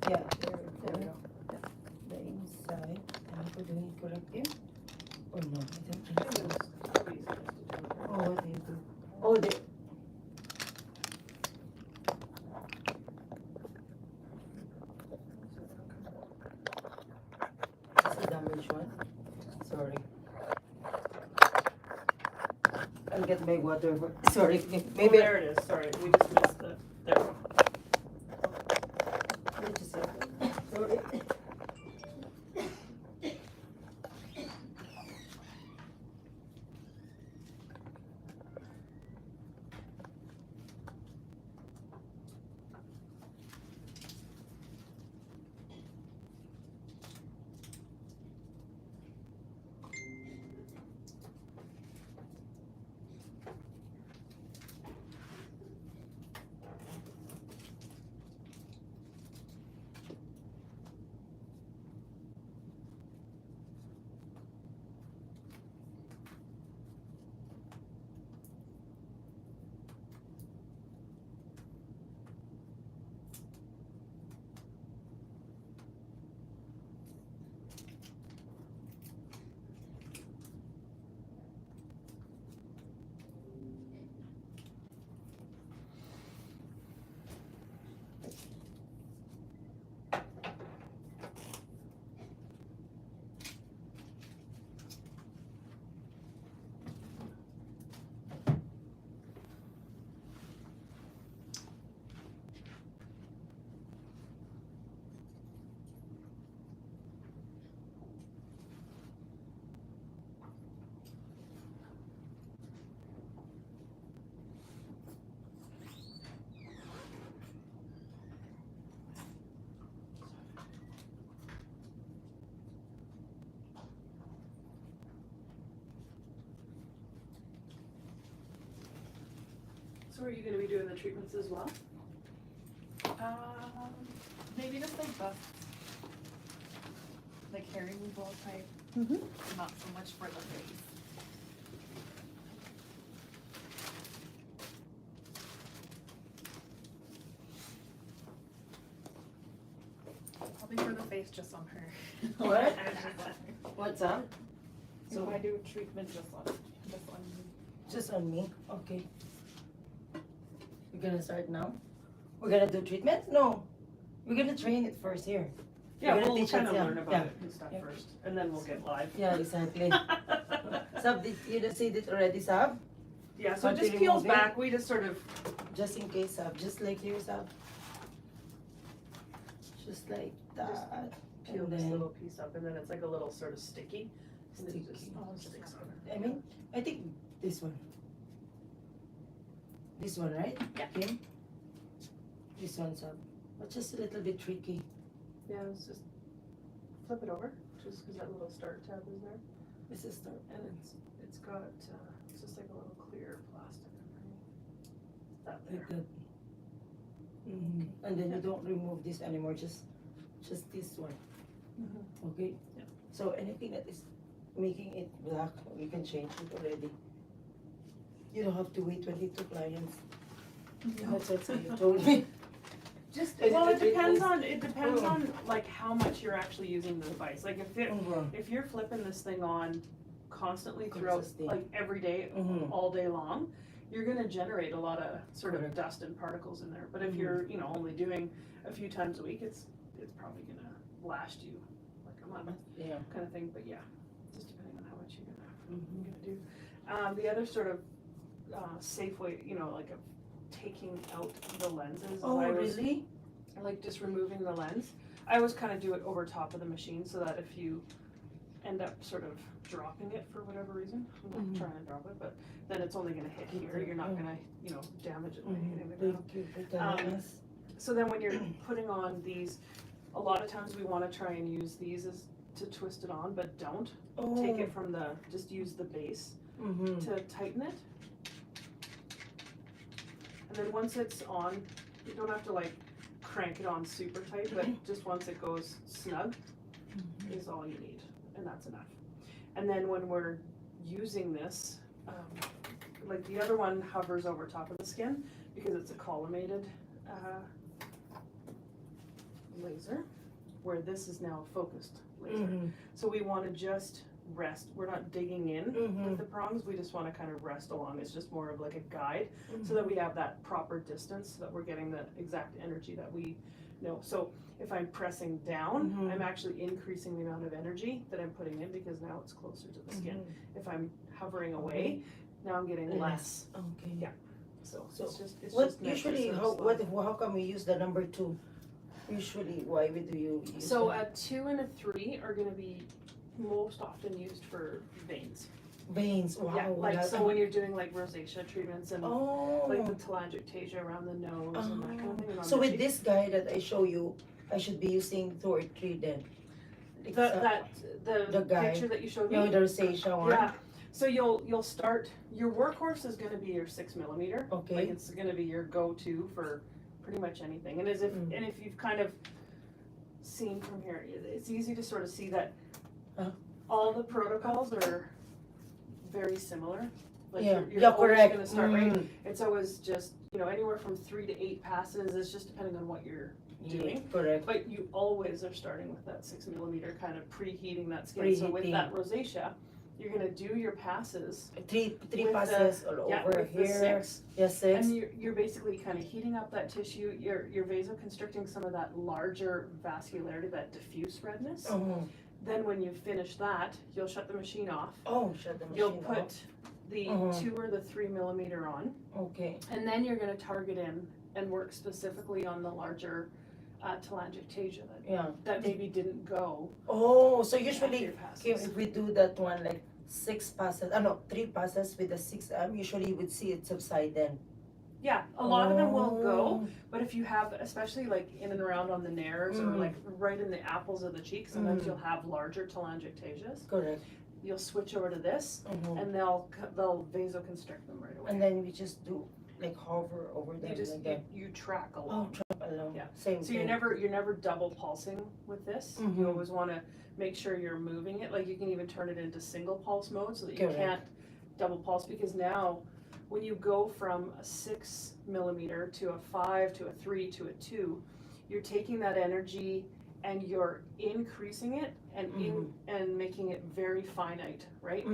Yeah, There we go. the inside. Am I doing it correctly? Or no? I don't think I think so. it was probably easiest to do it. Oh, what do you do? Oh, the. This is the damaged one. Sorry. I'll get my water. Sorry, Oh, maybe. there it is. Sorry, we just missed the. There we go. Wait a second. Sorry. So are you going to be doing the treatments as well? Maybe just like hair removal type, not so much for the face. Probably for the face, just on her. What? What's up? So I do treatment just on me. Just on me. Okay. We're gonna start now. We're gonna do treatment? No. We're gonna train it first here. Yeah, You're gonna we'll teach kind us, of yeah, learn about yeah. it and stuff Yeah. first, and then we'll get live. Yeah, exactly. Sab, did you see it already, Sab? Yeah, so it Want just to peels remove it? back. We just sort of, Just in case, Sab. Just like here, Sab. Just like that. peel And this then- little piece up, and then it's like a little sort of sticky. And it just Sticky. sticks on I mean, I think this one. This one, right? Yeah. Okay. This one's up. But just a little bit tricky. Yeah, it's just flip it over, just because that little start tab is there. This is the And it's got, it's just like a little clear plastic underneath. That like there. that. And then Yeah. you don't remove this anymore, just this one. Okay? Yeah. So anything that is making it black, we can change it already. You don't have to wait 22 clients. That's what you told me. Just, Is well, it it the depends treatments? on like how much you're actually using the device. Like if you're flipping this thing on constantly throughout, Consistently. like every day, Mhm. all day long, you're gonna generate a lot of sort of Correct. dust and particles in there. But if Mhm. you're, only doing a few times a week, it's probably gonna last you like a month Yeah. kind of thing. But yeah, just depending on how much you're gonna Mhm. do. The other sort of safe way, like of taking out the lenses. is Oh, I was, really? like just removing the lens. I always kind of do it over top of the machine so that if you end up sort of dropping it for whatever reason, I'm not Mhm. trying to drop it, but then it's only gonna hit here. You're not gonna, damage it by Mhm. hitting the ground. Thank you for telling us. So then when you're putting on these, a lot of times we wanna try and use these as to twist it on, but don't. Take it from just use the base Mm-hmm. to tighten it. And then once it's on, you don't have to like crank it on super tight, but just once it goes snug is all you need, and that's enough. And then when we're using this, like the other one hovers over top of the skin, because it's a collimated laser, where this is now a focused laser. So we want to just rest. We're not digging in with the prongs. We just want to kind of rest along. It's just more of like a guide, so that we have that proper distance, so that we're getting the exact energy that we know. So if I'm pressing down, I'm actually increasing the amount of energy that I'm putting in, because now it's closer to the skin. If I'm hovering away, now I'm getting less. Okay. Yeah. So it's just What meant to usually sort of slow. how come we use the number 2? Usually, why do you use So that? a 2 and a 3 are going to be most often used for veins. Veins? Wow. Yeah, like so when you're doing like rosacea treatments and like the telangiectasia around the nose and that kind of thing. And on So the with cheek. this guy that I show you, I should be using 2 or 3 then. The guy. picture that you showed me. No, the rosacea one. Yeah. So you'll start, your workhorse is going to be your 6 millimeter. Okay. Like it's going to be your go-to for pretty much anything. And and if you've kind of seen from here, it's easy to sort of see that all the protocols are very similar. Like you're always correct. going to start right. It's always just, anywhere from 3 to 8 passes. It's just depending on what you're doing. Correct. But you always are starting with that 6 millimeter, kind of preheating that skin. So with that rosacea, you're gonna do your passes. Three with passes all over with the here. 6. Yes, 6. And you're basically kind of heating up that tissue. You're vasoconstricting some of that larger vascularity, that diffuse redness. Then when you finish that, you'll shut the machine off. Oh, shut the machine You'll off. put the 2 or the 3 millimeter on. Okay. And then you're gonna target in and work specifically on the larger telangiectasia that maybe didn't go. Oh, so after usually your passes. if we do that one like 6 passes, 3 passes with the 6M, usually you would see it subside then. Yeah, a lot of them will go, but if you have, especially like in and around on the nares or like right in the apples of the cheek, sometimes you'll have larger telangiectasias. Correct. You'll switch over to this, and they'll vasoconstrict them right away. And then we just do like hover over them. You track along. Trap along. Yeah. Same So thing. you're never double pulsing with this. You always want to make sure you're moving it. Like you can even turn it into single pulse mode so that you can't double pulse, because now when you go from a 6 millimeter to a 5 to a 3 to a 2, you're taking that energy and you're increasing it and making it very finite, right?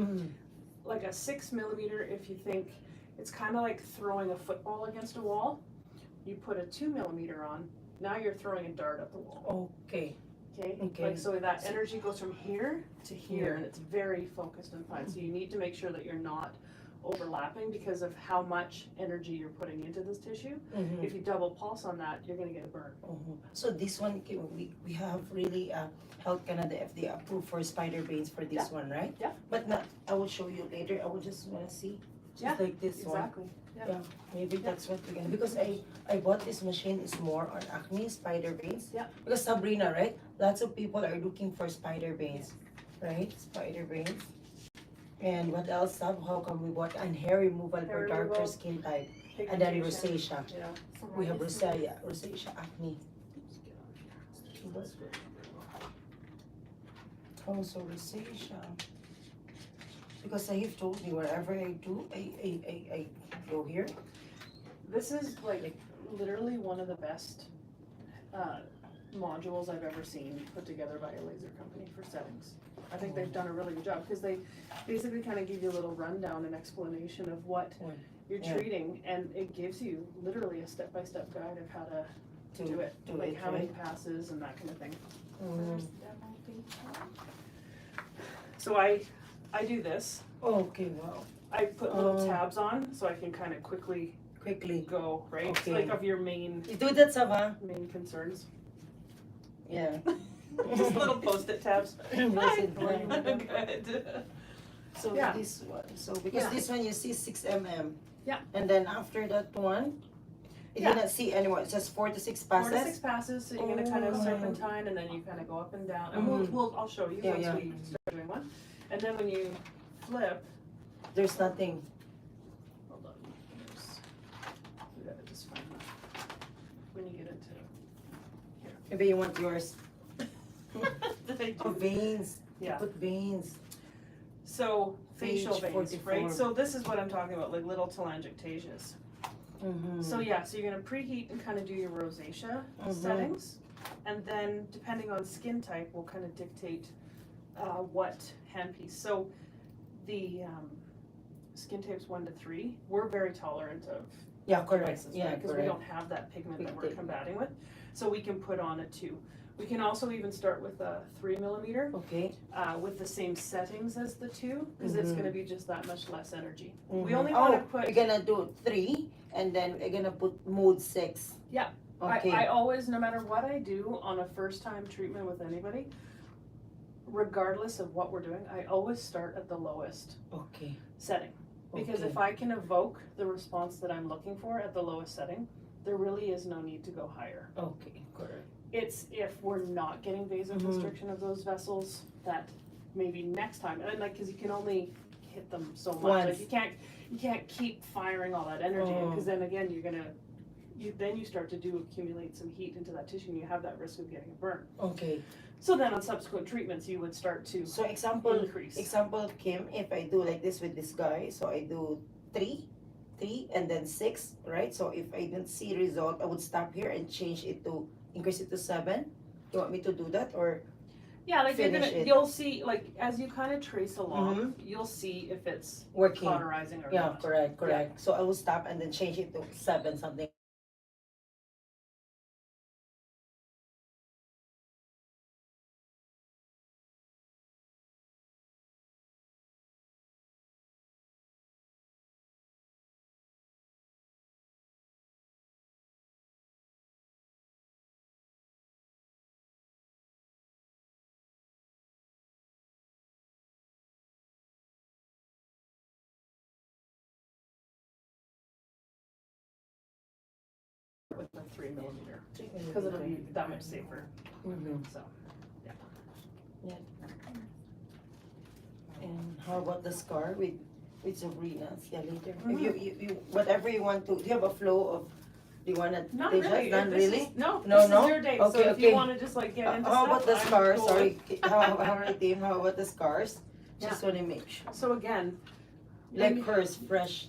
Like a 6 millimeter, if you think, it's kind of like throwing a football against a wall. You put a 2 millimeter on, now you're throwing a dart at the wall. Okay. Like so that energy goes from here to here, and it's very focused and fine. So you need to make sure that you're not overlapping because of how much energy you're putting into this tissue. If you double pulse on that, you're going to get a burn. So this one, we have really Health Canada FDA approved for spider veins for this one, right? Yeah. But not, I will show you later. I will just want to see. Just like this one. Exactly. Yeah, maybe that's what we're gonna, because I bought this machine, is more on acne, spider veins. Yeah. Because Sabrina, right? Lots of people are looking for spider veins, right? Spider veins. And what else, Sab? How come we bought, and hair removal for Hair darker removal. skin type. And then rosacea. Yeah. We have rosacea acne. Oh, so rosacea. Because Sahif told me wherever I do, I go here. This is like literally one of the best modules I've ever seen put together by a laser company for settings. I think they've done a really good job because they basically kind of give you a little rundown and explanation of what you're treating, and it gives you literally a step-by-step guide of how to do it, like how many passes and that kind of thing. So I do this. Okay, wow. I put little tabs on so I can kind of quickly go, right? Okay. Like of your main You do that, Sava? concerns. Yeah. Just little post-it tabs. Good. So this one, so because this one you see 6 mm. Yeah. And then after that one, you didn't see anymore. It's just 4 to 6 passes. 4 to 6 passes. So you're gonna kind of serpentine, and then you kind of go up and down. And I'll show you once we start doing one. And then when you flip, there's nothing. hold on. We gotta just find that. When you get into Maybe you want yours. Did I Oh, do? veins. Yeah. You put veins. So facial Page veins, 44. right? So this is what I'm talking about, like little telangiectasias. So yeah, so you're gonna preheat and kind of do your rosacea settings, and then depending on skin type will kind of dictate what handpiece. So the skin types 1 to 3, we're very tolerant of devices, right? Because we don't have that pigment that we're combating with, so we can put on a 2. We can also even start with a 3 millimeter. Okay. With the same settings as the 2, because it's going to be just that much less energy. We Oh, only want to put. we're gonna do 3, and then we're gonna put mode 6. Yeah. Okay. I always, no matter what I do on a first time treatment with anybody, regardless of what we're doing, I always start at the lowest Okay. setting. Because Okay. if I can evoke the response that I'm looking for at the lowest setting, there really is no need to go higher. Okay, correct. It's if we're not getting vasoconstriction of those vessels that maybe next time, and like, because you can only hit them so much. Once. Like you can't keep firing all that energy, because then again you start to accumulate some heat into that tissue, and you have that risk of getting a burn. Okay. So then on subsequent treatments, you would start to So example, increase. Kim, if I do like this with this guy, so I do 3, and then 6, right? So if I don't see result, I would stop here and change it to, increase it to 7. You want me to do that, or? Yeah, like finish you'll see, like as you kind of trace along, you'll see if it's Working. cauterizing or Yeah, not. correct. So I will stop and then change it to 7 something. With the 3 millimeter, because it'll be that much safer. So, And how about the scar with Sabrina's? Yeah, later. If you whatever you want to. Do you have a flow of? Do you want to? not they really. Just done This really? is, no, No, this no? is your day. Okay, so if you okay. want to just like get into How stuff, about the I'm scars? cool. Sorry, how team? How about the scars? Just Yeah. want to make sure. So again, Like hers, fresh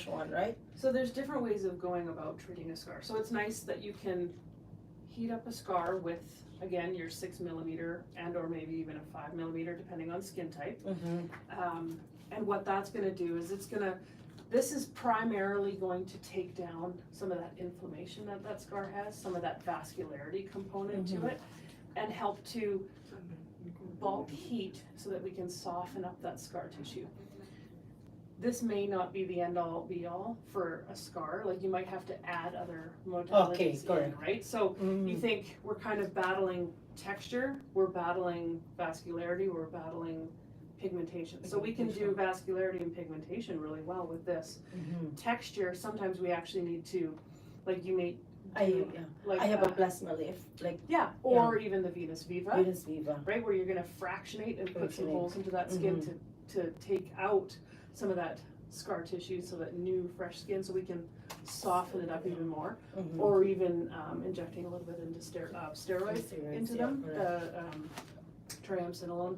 one, right? So there's different ways of going about treating a scar. So it's nice that you can heat up a scar with, again, your 6 millimeter and or maybe even a 5 millimeter, depending on skin type. And what that's going to do is this is primarily going to take down some of that inflammation that scar has, some of that vascularity component to it, and help to bulk heat so that we can soften up that scar tissue. This may not be the end all be all for a scar. Like you might have to add other modalities in, right? So you think we're kind of battling texture, we're battling vascularity, we're battling pigmentation. So we can do vascularity and pigmentation really well with this. Texture, sometimes we actually need to, like you may do, I have a plasma lift, like or even the Venus Viva, right? where you're gonna fractionate and put some holes into that skin to take out some of that scar tissue, so that new fresh skin, so we can soften it up even more, or even injecting a little bit into steroids into them, triamcinolone.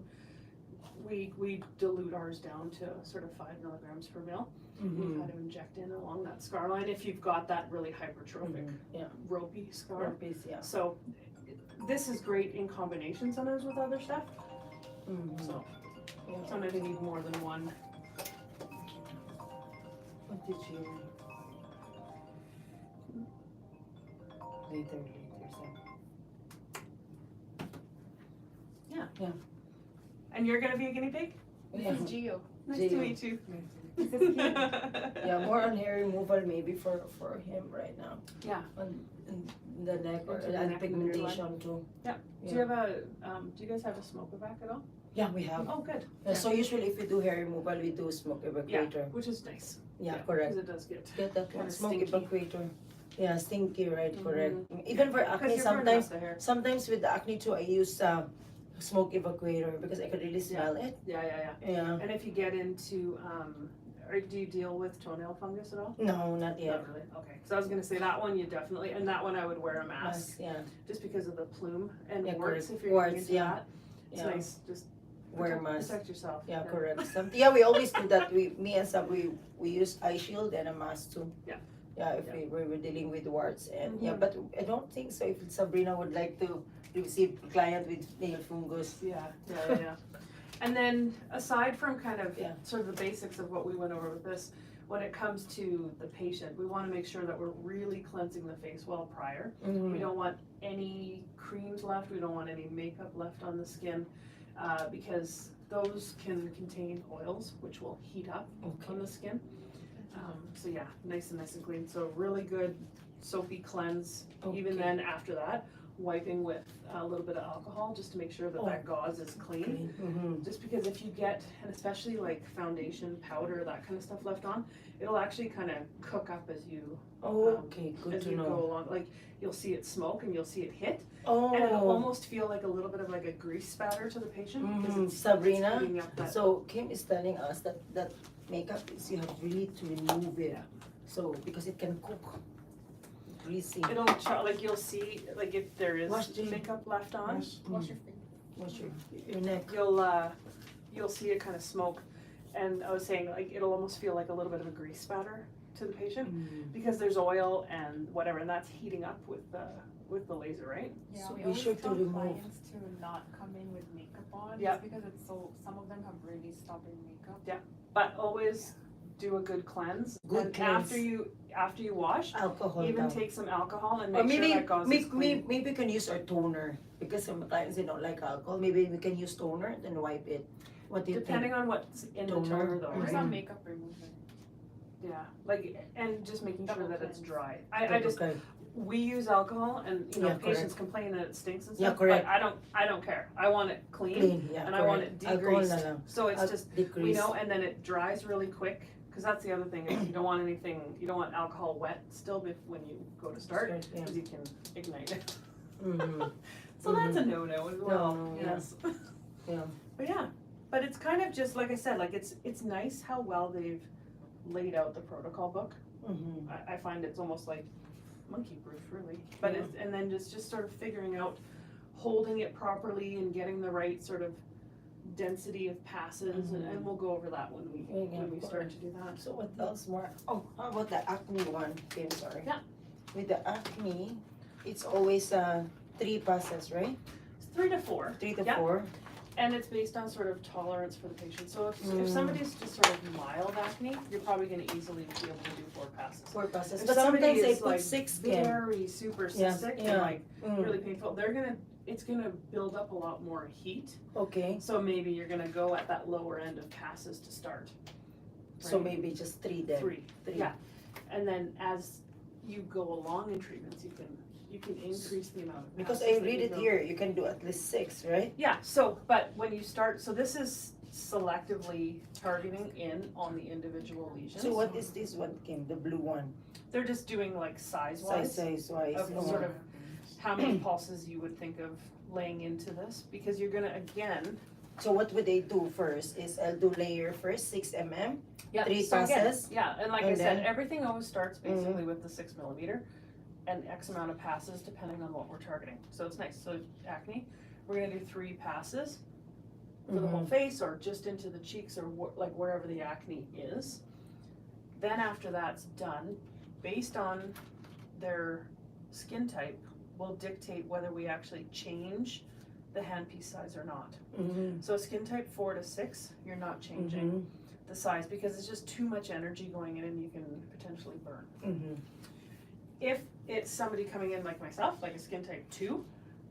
We dilute ours down to sort of 5 milligrams per mil. We kind of inject in along that scar line if you've got that really hypertrophic, ropey scar. So this is great in combination sometimes with other stuff. So sometimes you need more than one. What did you later Yeah. And you're gonna be a guinea pig? This is Gio. Nice to meet you. more on hair removal maybe for him right now. Yeah. On the neck or Into the and neck and the pigmentation too. Yeah. Do you have do you guys have a smoke evac at all? Yeah, we have. Oh, good. So usually if we do hair removal, we do smoke evacuator. Which is nice. Yeah, correct. Because it does get That one, kinda smoke stinky. evacuator. Yeah, stinky, right? Correct. Even for acne, sometimes with the acne too, I use smoke evacuator because I could really smell it. Yeah. Yeah. And if you get into, or do you deal with toenail fungus at all? No, not yet. Not really. Okay. So I was gonna say that one you definitely, and that one I would wear a mask. Yeah. Just because of the plume and Yeah, warts. correct. If you're Warts, getting into yeah. that, it's Yeah. nice. Just Wear a mask. protect yourself. Yeah, correct. We always do that. Me and Sab, we use eye shield and a mask too. Yeah, if Yeah. we were dealing with warts and yeah, Mhm. but I don't think so. If Sabrina would like to receive client with nail fungus. Yeah. And then aside from kind of Yeah. sort of the basics of what we went over with this, when it comes to the patient, we wanna make sure that we're really cleansing the face well prior. We don't want any creams left, we don't want any makeup left on the skin, because those can contain oils, which will heat up on the skin. So yeah, nice and clean, so really good soapy cleanse, even Okay. then after that, wiping with a little bit of alcohol, just to make sure that that gauze is clean. Just because if you get, and especially like foundation, powder, that kind of stuff left on, it'll actually kind of cook up as you Okay, good as to you know. go along. Like you'll see it smoke and you'll see it hit, Oh. and it'll almost feel like a little bit of like a grease spatter to the patient because it's Sabrina, heating up that. so Kim is telling us that makeup is you have really to remove it. So because it can cook. Greasy. It'll like you'll see like if there is Wash the- makeup left on, Wash your face. What's your neck? you'll see it kind of smoke, and I was saying like it'll almost feel like a little bit of a grease spatter to the patient because there's oil and whatever, and that's heating up with the laser, right? Yeah, So we be always sure to tell remove. clients to not come in with makeup on, Yeah. just because it's so, some of them have really stubborn makeup. But always do a good cleanse. Good and cleanse. after you wash, Alcohol even down. take some alcohol and Or make maybe sure that gauze is clean. maybe we can use our toner because sometimes they don't like alcohol. Maybe we can use toner then wipe it. What do you Depending on what's in the Toner. toner though, Or right? some makeup remover. Yeah, like, and just making sure Double that it's cleanse. dry. think? I just, Okay. we use alcohol and, you know, Yeah, patients complain that it stinks and Yeah, stuff, correct. but I don't care. I want it clean Clean, yeah, and I want it correct. Alcohol na degreased. lang. So it's just, we Decrease. know, and then it dries really quick, cause that's the other thing, is you don't want anything, you don't want alcohol wet still when you go to start, Yeah. cause you can ignite it. Mhm. So that's a no-no as well, No, yeah. yes. Yeah. But yeah, but it's kind of just, like I said, like it's nice how well they've laid out the protocol book. Mhm. I find it's almost like monkey-proof, really. But Yeah. it's, and then just sort of figuring out, holding it properly and getting the right sort of density of passes, and we'll go over that when we start to do that. So what else more? Oh, how about the acne one? Okay, sorry. Yeah. With the acne, it's always 3 passes, right? It's 3 to 4. 3 to Yeah. 4. And it's based on sort of tolerance for the patient. So if somebody's just sort of mild acne, you're probably gonna easily be able to do 4 passes. 4 passes. If But somebody sometimes they is put like 6 Kim. very super Yeah, cystic yeah. and like Mm. really painful, it's gonna build up a lot more heat. Okay. So maybe you're gonna go at that lower end of passes to start. So right? maybe just 3 then. 3, Three. yeah. And then as you go along in treatments, you can increase the amount of Because passes I that read you it go. here, you can do at least 6, right? Yeah, so, but when you start, so this is selectively targeting in on the individual lesions. So what is this one, Kim? The blue one? They're just doing like size-wise. Size wise. Of sort of how many pulses you would think of laying into this, because you're gonna, again. So what would they do first? Is I'll do layer first, 6 mm. Yeah, 3 so again, passes. yeah, and like And I said, then- everything always starts basically with the 6 millimeter and X amount of passes depending on what we're targeting. So it's nice. So acne, we're gonna do 3 passes for the whole face or just into the cheeks or like wherever the acne is. Then after that's done, based on their skin type, will dictate whether we actually change the handpiece size or not. Mm-hmm. So skin type 4 to 6, you're not changing the size because it's just too much energy going in and you can potentially burn. Mm-hmm. If it's somebody coming in like myself, like a skin type 2,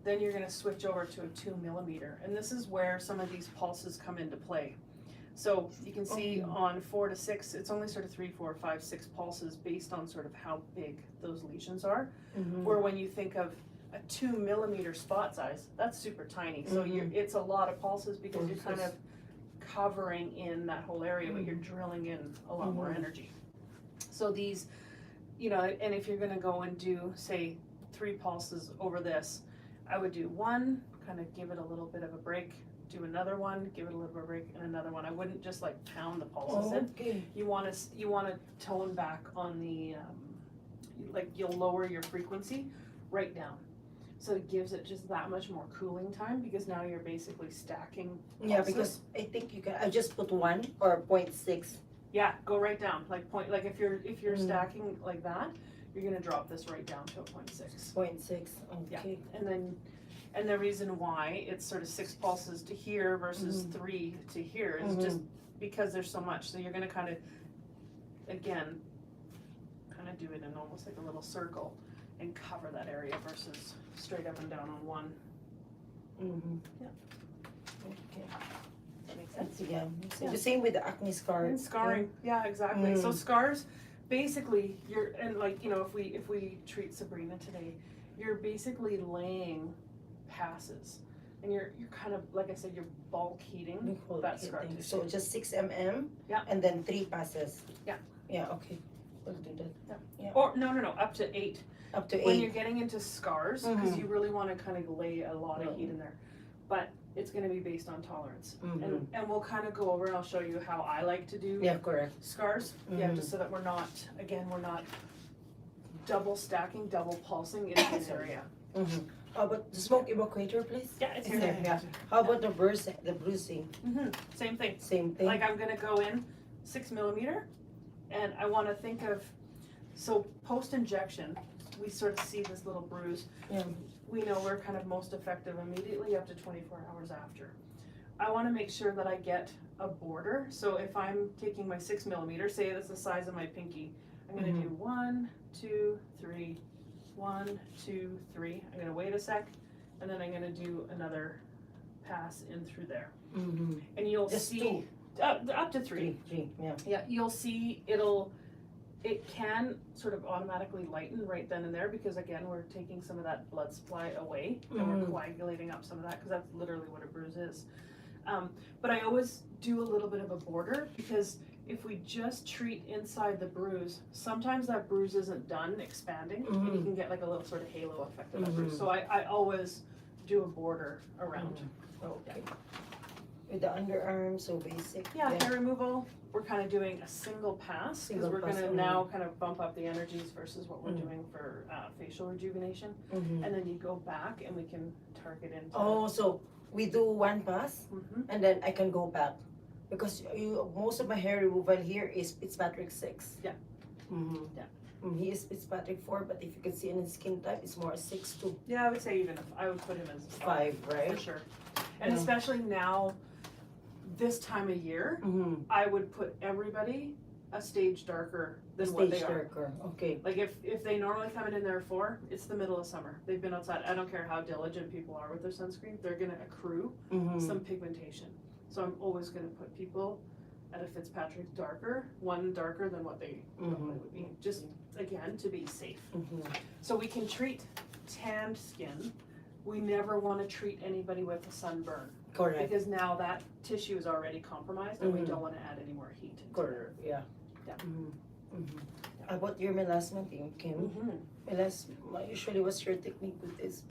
then you're gonna switch over to a 2 millimeter. And this is where some of these pulses come into play. So you can see on 4 to 6, it's only sort of 3, 4, 5, 6 pulses based on sort of how big those lesions are. Where when you think of a 2 millimeter spot size, that's super tiny. So it's a lot of pulses because you're kind of covering in that whole area, but you're drilling in a lot more energy. So these, you know, and if you're gonna go and do, say, 3 pulses over this, I would do 1, kind of give it a little bit of a break, do another one, give it a little bit of a break, and another one. I wouldn't just like pound the pulses in. Okay. You wanna tone back on the, like you'll lower your frequency right down. So it gives it just that much more cooling time because now you're basically stacking pulses. Yeah, because I think you can. I just put 1 or 0.6 Yeah, go right down, like point, like if you're stacking like that, you're gonna drop this right down to a 0.6. 0.6, Yeah. okay. And the reason why it's sort of 6 pulses to here versus 3 to here is just because there's so much. So you're gonna kind of, again, kind of do it in almost like a little circle and cover that area versus straight up and down on one. Yeah. Okay. That makes sense. Yeah. So the same with the acne scar. And scarring, yeah, exactly. So scars, basically, you're, and like, you know, if we treat Sabrina today, you're basically laying passes, and you're kind of, like I said, you're bulk heating that scar tissue. So just 6 mm. Yeah. And then 3 passes. Yeah. Yeah. Okay. We'll do that. Yeah. Or no, up to 8. Up to 8. When you're getting into scars, because you really want to kind of lay a lot of heat in there, but it's going to be based on tolerance, and we'll kind of go over and I'll show you how I like to do scars. Yeah, just so that we're not double stacking, double pulsing in this area. How about the smoke evacuator, please? Yeah, it's here. Yeah. How about the bruising? Same thing. Same thing. Like I'm gonna go in 6 millimeter, and I want to think of, so post injection, we sort of see this little bruise. Yeah. We know we're kind of most effective immediately up to 24 hours after. I want to make sure that I get a border. So if I'm taking my 6 millimeter, say that's the size of my pinky, I'm going to do 1, 2, 3, 1, 2, 3. I'm going to wait a sec, and then I'm going to do another pass in through there. And you'll Just see up to 3. 3, yeah. Yeah, you'll see it can sort of automatically lighten right then and there, because again, we're taking some of that blood supply away and we're coagulating up some of that, because that's literally what a bruise is. But I always do a little bit of a border, because if we just treat inside the bruise, sometimes that bruise isn't done expanding and you can get like a little sort of halo effect of that bruise. So I always do a border around. Okay. With the underarm, so basic. Yeah, hair removal, we're kind of doing a single pass, because we're going to now kind of bump up the energies versus what we're doing for facial rejuvenation. And then you go back and we can target into. Oh, so we do 1 pass and then I can go back, because most of my hair removal here is Fitzpatrick 6. Yeah. He is Fitzpatrick 4, but if you can see in his skin type, it's more 6 too. Yeah, I would say even if I would put him as 5, right? For sure. And especially now, this time of year, I would put everybody a stage darker than what they are. Okay. Like if they normally come in their 4, it's the middle of summer. They've been outside. I don't care how diligent people are with their sunscreen, they're gonna accrue some pigmentation. So I'm always gonna put people at a Fitzpatrick darker, 1 darker than what they normally would be. Just again, to be safe. So we can treat tanned skin. We never wanna treat anybody with a sunburn. Correct. Because now that tissue is already compromised and we don't want to add any more heat. Correct. Yeah. Yeah. How about your melasma thing, Kim? Melasma, usually what's your technique with this?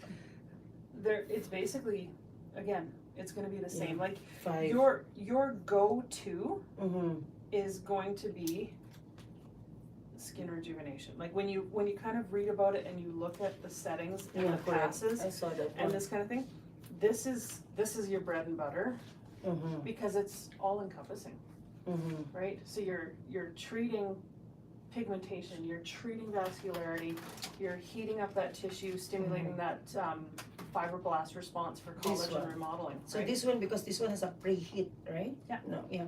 It's basically, again, it's going to be the same. Like 5. your go-to is going to be skin rejuvenation. Like when you kind of read about it and you look at the settings and the passes I saw that and this kind of thing, this is your bread and butter, because it's all encompassing, right? So you're treating pigmentation, you're treating vascularity, you're heating up that tissue, stimulating that fibroblast response for collagen remodeling. So right? this one, because this one has a preheat, right? Yeah. No, yeah.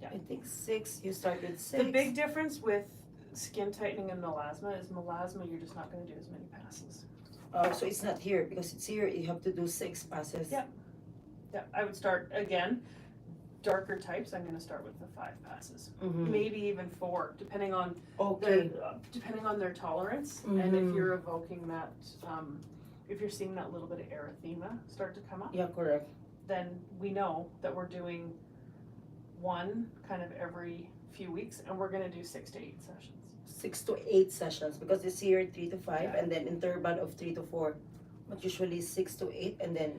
I think 6. You start with 6. The big difference with skin tightening and melasma is melasma, you're just not going to do as many passes. So it's not here, because it's here you have to do 6 passes. Yeah. Yeah, I would start again. Darker types, I'm going to start with the 5 passes, maybe even 4, depending on their tolerance, and if you're evoking that, if you're seeing that little bit of erythema start to come up. Yeah, correct. Then we know that we're doing 1 kind of every few weeks, and we're going to do 6 to 8 sessions. 6 to 8 sessions, because it's here 3 to 5, and then interval of 3 to 4. But usually 6 to 8, and then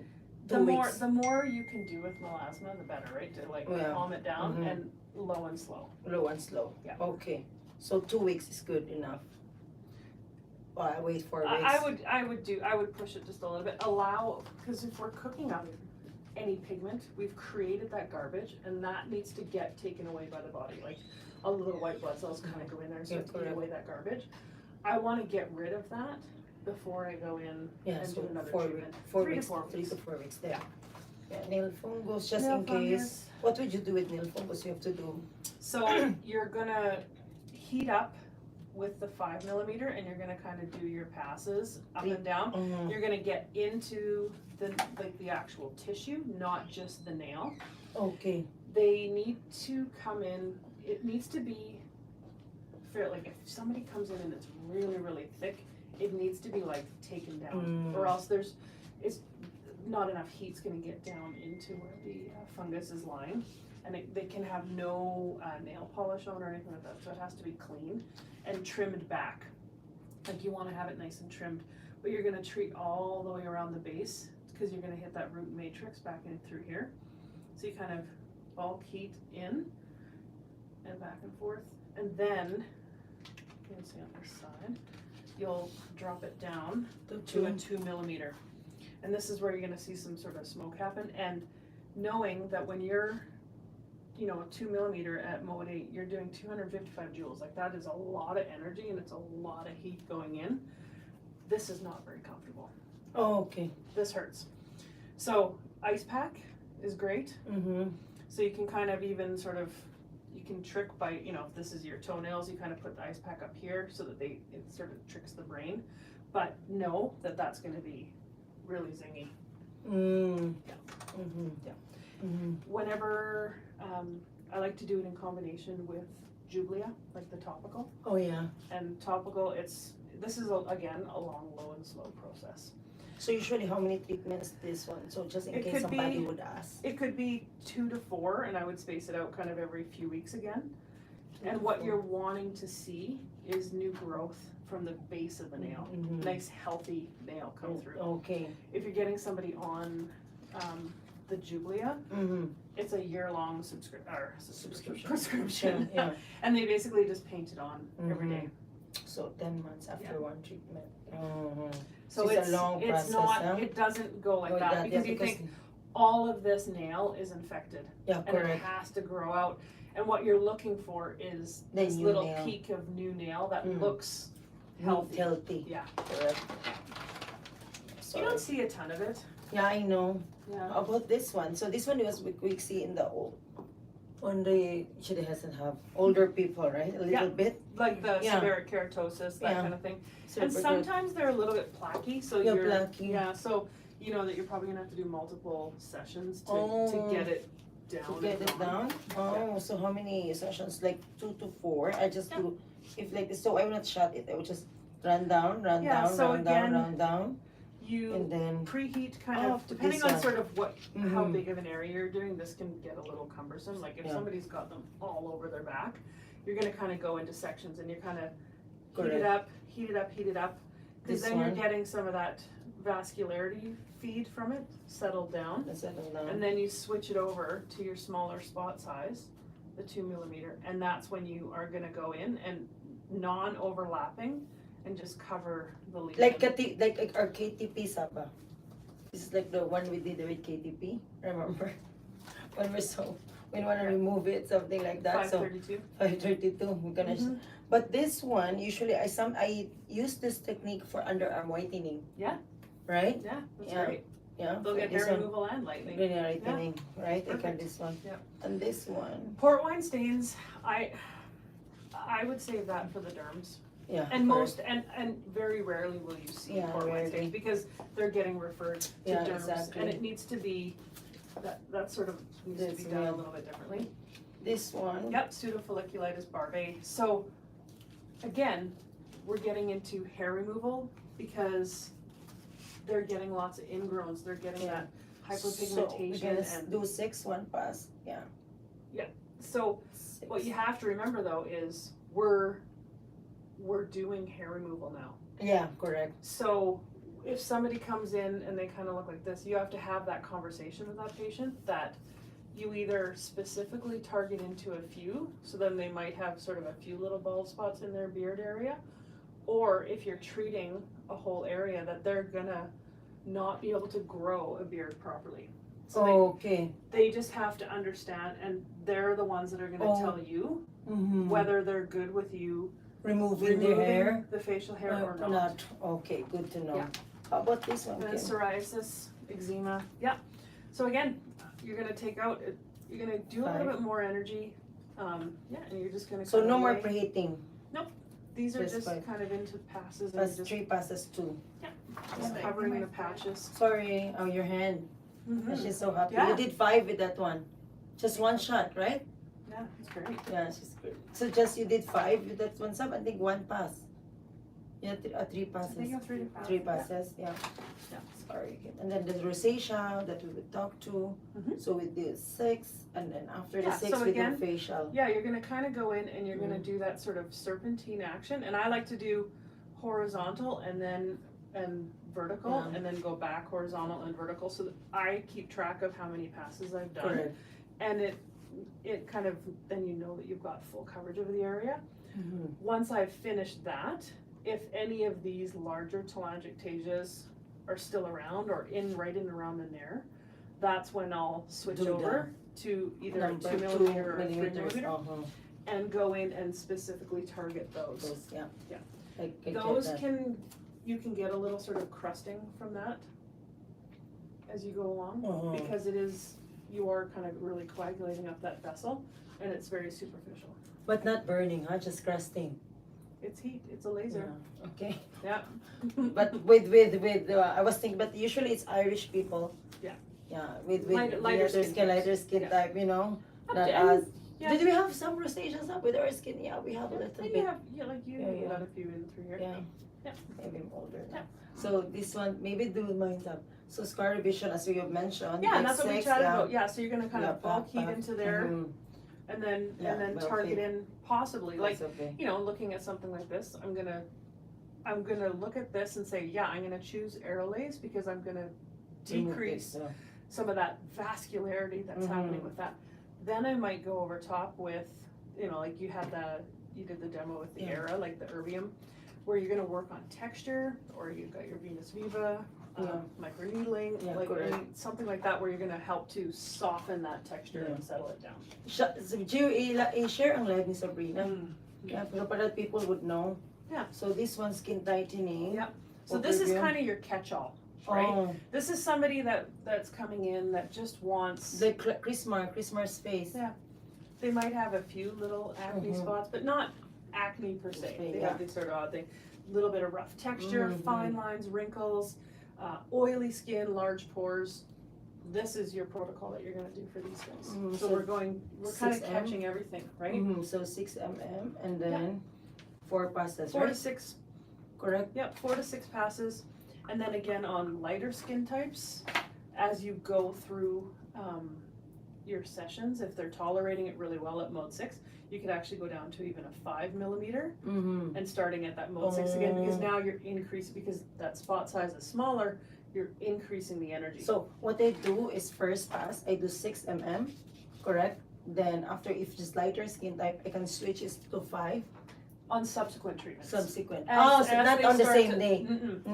2 weeks. The more you can do with melasma, the better, right? To like calm it down and low and slow. Low and slow. Yeah. Okay. So 2 weeks is good enough. Wait 4 weeks. I would push it just a little bit. Allow, because if we're cooking up any pigment, we've created that garbage, and that needs to get taken away by the body. Like all the little white blood cells kind of go in there and start to eat correct. away that garbage. I want to get rid of that before I go in Yeah, and so do another 4 treatment. weeks, 4 3 to weeks, 4 3 weeks. to 4 weeks there. Yeah, nail fungus, just Nail in fungus. case. What would you do with nail fungus? You have to do. So you're gonna heat up with the 5 millimeter, and you're gonna kind of do your passes up and down. Mhm. You're gonna get into the actual tissue, not just the nail. Okay. They need to come in. It needs to be fair. Like if somebody comes in and it's really really thick, it needs to be like taken down, or else it's not enough heat's gonna get down into where the fungus is lying, and they can have no nail polish on or anything like that. So it has to be clean and trimmed back. Like you want to have it nice and trimmed, but you're gonna treat all the way around the base because you're gonna hit that root matrix back in through here. So you kind of bulk heat in and back and forth, and then you can see on this side, you'll drop it down to a 2 millimeter. And this is where you're gonna see some sort of smoke happen, and knowing that when you're, 2 millimeter at mode 8, you're doing 255 joules. Like that is a lot of energy and it's a lot of heat going in. This is not very comfortable. Oh, okay. This hurts. So ice pack is great. Mm-hmm. So you can kind of even sort of, you can trick by, if this is your toenails, you kind of put the ice pack up here so that it sort of tricks the brain. But know that that's gonna be really zingy. Mm. Yeah. Mm-hmm. Yeah. Mm-hmm. Whenever, I like to do it in combination with Jublia, like the topical. Oh yeah. And topical, this is again a long, low and slow process. So usually how many treatments this one? So just in It case could somebody be- would ask. It could be 2 to 4, and I would space it out kind of every few weeks again. And what you're wanting to see is new growth from the base of the nail. Mhm. Nice, healthy nail come through. Okay. If you're getting somebody on the Jublia, Mm-hmm. it's a year-long Subscription. prescription. Yeah. And they basically just paint it on every day. So 10 months after Yeah. one treatment. Mm-hmm. So It's a long it's process, not, huh? it doesn't go like Oh, that, yeah, because you think all of this nail is infected. yeah, And it correct. has to grow out. And what you're looking for is The this new little nail. peak of new nail that Mm. looks healthy. Healthy. Yeah. Correct. So, You don't see a ton of it. yeah, I know. Yeah. How about this one? So this one was we see in the old, when they should hasn't have older people, right? A little Yeah. bit. Like the Yeah. seborrheic keratosis, that Yeah. kind of thing. So And we're good. sometimes they're a little bit placky, so Yeah, you're, placky. yeah, so you know that you're probably gonna have to do multiple sessions to Oh. get it down. To get and it gone. down? Oh, so how many sessions? Like 2 to 4? I just Yeah. do, if like this, so I will not shut it. I would just run down, run Yeah, down, so run down, again, run down, You and then, preheat kind Oh, of, depending this on one. sort of how Mhm. big of an area you're doing, this can get a little cumbersome. Like if Yeah. somebody's got them all over their back, you're gonna kind of go into sections and you're kind of heat Correct. it up, heat it up, heat it up. Because This then you're one. getting some of that vascularity feed from it settled down. let's settle down. And then you switch it over to your smaller spot size, the 2 millimeter, and that's when you are gonna go in and non-overlapping and just cover the lesion. Like our KTP Saba. This is like the one we did with KTP, remember? When we wanna remove it, something like that, so 532. 532, we're gonna, Mhm. but this one, usually I use this technique for underarm whitening. Yeah. Right? Yeah, that's Yeah. great. Yeah. They'll for get this hair one, removal and lightening. really whitening, right? I got Perfect. this one. Yeah. And this one, Port wine stains, I would save that for the derms. yeah. And correct. and very rarely will you see Yeah, port wine rarely. stains because they're getting referred to Yeah, derms. exactly. And it needs to be, that sort of needs to That's be done a right. little bit differently. This one, Yep, pseudofolliculitis barbae. So again, we're getting into hair removal because they're getting lots of ingrowns, they're getting Yeah. that so we're hyperpigmentation gonna and do 6, 1 pass, yeah. so 6. what you have to remember though is we're doing hair removal now. Yeah, correct. So if somebody comes in and they kind of look like this, you have to have that conversation with that patient that you either specifically target into a few, so then they might have sort of a few little bald spots in their beard area, or if you're treating a whole area that they're gonna not be able to grow a beard properly. So Okay, they just have to understand, and they're the ones that are gonna Oh. tell you whether they're good with you Removing their hair the facial hair or or not. Okay, good to know. Yeah. How about this one, And then Kim? psoriasis, eczema, yeah. So again, you're gonna take out, you're gonna do a little 5. bit more energy, yeah, and you're just gonna. So kind no of more lay- preheating. These are just just 5. kind of into passes and That's just 3 passes 2. just Yeah. covering the patches. Sorry, oh, your hand. Mhm. She's so happy. Yeah. You did 5 with that one. Just one shot, right? Yeah, it's great. Yeah, she's good. So just you did 5 with that one sub. I think 1 pass. Yeah, 3 I passes. think you're 3 to 5. 3 passes, yeah. Yeah. Sorry. And then the rosacea that we would talk to. Mhm. So we do 6, and then after Yeah, the 6 so we again, do facial. Yeah, you're gonna kind of go in and you're gonna do that sort of serpentine action, and I like to do horizontal and then vertical, Yeah. and then go back horizontal and vertical, so that I keep track of how many passes I've done, Correct. and it kind of, then you know that you've got full coverage of the area. Mm-hmm. Once I've finished that, if any of these larger telangiectasias are still around or right in around the nair, that's when I'll switch Do over to either a 2 2 millimeter or a 3 millimeters. millimeter and go in and specifically target those. Those, yeah. Yeah. I get Those that. you can get a little sort of crusting from that as you go along, Mhm. because you are kind of really coagulating up that vessel, and it's very superficial. But not burning, huh? Just crusting. It's heat, it's a laser. Yeah. Okay. Yeah. But I was thinking, but usually it's Irish people. Yeah. Yeah, with Lighter skin lighter skin Yeah. type, you know. Up Not to- and- us. yeah. Did we have some rosaceas up with our skin? Yeah, we have a little And bit. you have, like you Yeah. got a few in through here. Yeah. Yeah. Maybe I'm older now. Yeah. So this one, maybe do mine up. So scar revision, as we have mentioned. Yeah, and like that's what we 6, chatted yeah. about, yeah, so you're gonna kind Yeah, of bulk heat back. into there, Mhm. and then Yeah, well, target okay. in possibly, like, That's okay. you know, looking at something like this, I'm gonna look at this and say, yeah, I'm gonna choose Aerolase because I'm gonna Remove decrease this, some of that vascularity that's Mhm. happening with that. Then I might go over top with, you know, like you did the demo with the Yeah. Era, like the erbium, where you're gonna work on texture, or you've got your Venus Viva, Yeah. microneedling, Yeah, like correct. something like that, where you're gonna help to soften that texture Yeah. and settle it down. So, Gio, i-share ang live ni Sabrina. Mm. Yeah, so para people would know. Yeah. So this one's skin tightening. Yep. So this is Overview. kind of your catch-all, right? Oh, This is somebody that's coming in that just wants, the Christmas face. Yeah. they might have a few little acne Mhm. spots, but not acne per se. They Yeah. have this sort of odd thing, little bit of rough texture, Mhm. fine lines, wrinkles, oily skin, large pores. This is your protocol that you're gonna do for these guys. Mhm, So so we're kind of 6M? catching everything, right? Mhm, so 6 mm and then 4 pastas, 4 to right? 6, Correct? yep, 4 to 6 passes. And then again on lighter skin types, as you go through your sessions, if they're tolerating it really well at mode 6, you could actually go down to even a 5 millimeter Mm-hmm. and starting at that mode 6 again, because Oh. now you're increasing, because that spot size is smaller, you're increasing the energy. So what I do is first pass, I do 6 mm, correct? Then after, if just lighter skin type, I can switch it to 5 on subsequent treatments. subsequent. As- So as not they on the start same to- day.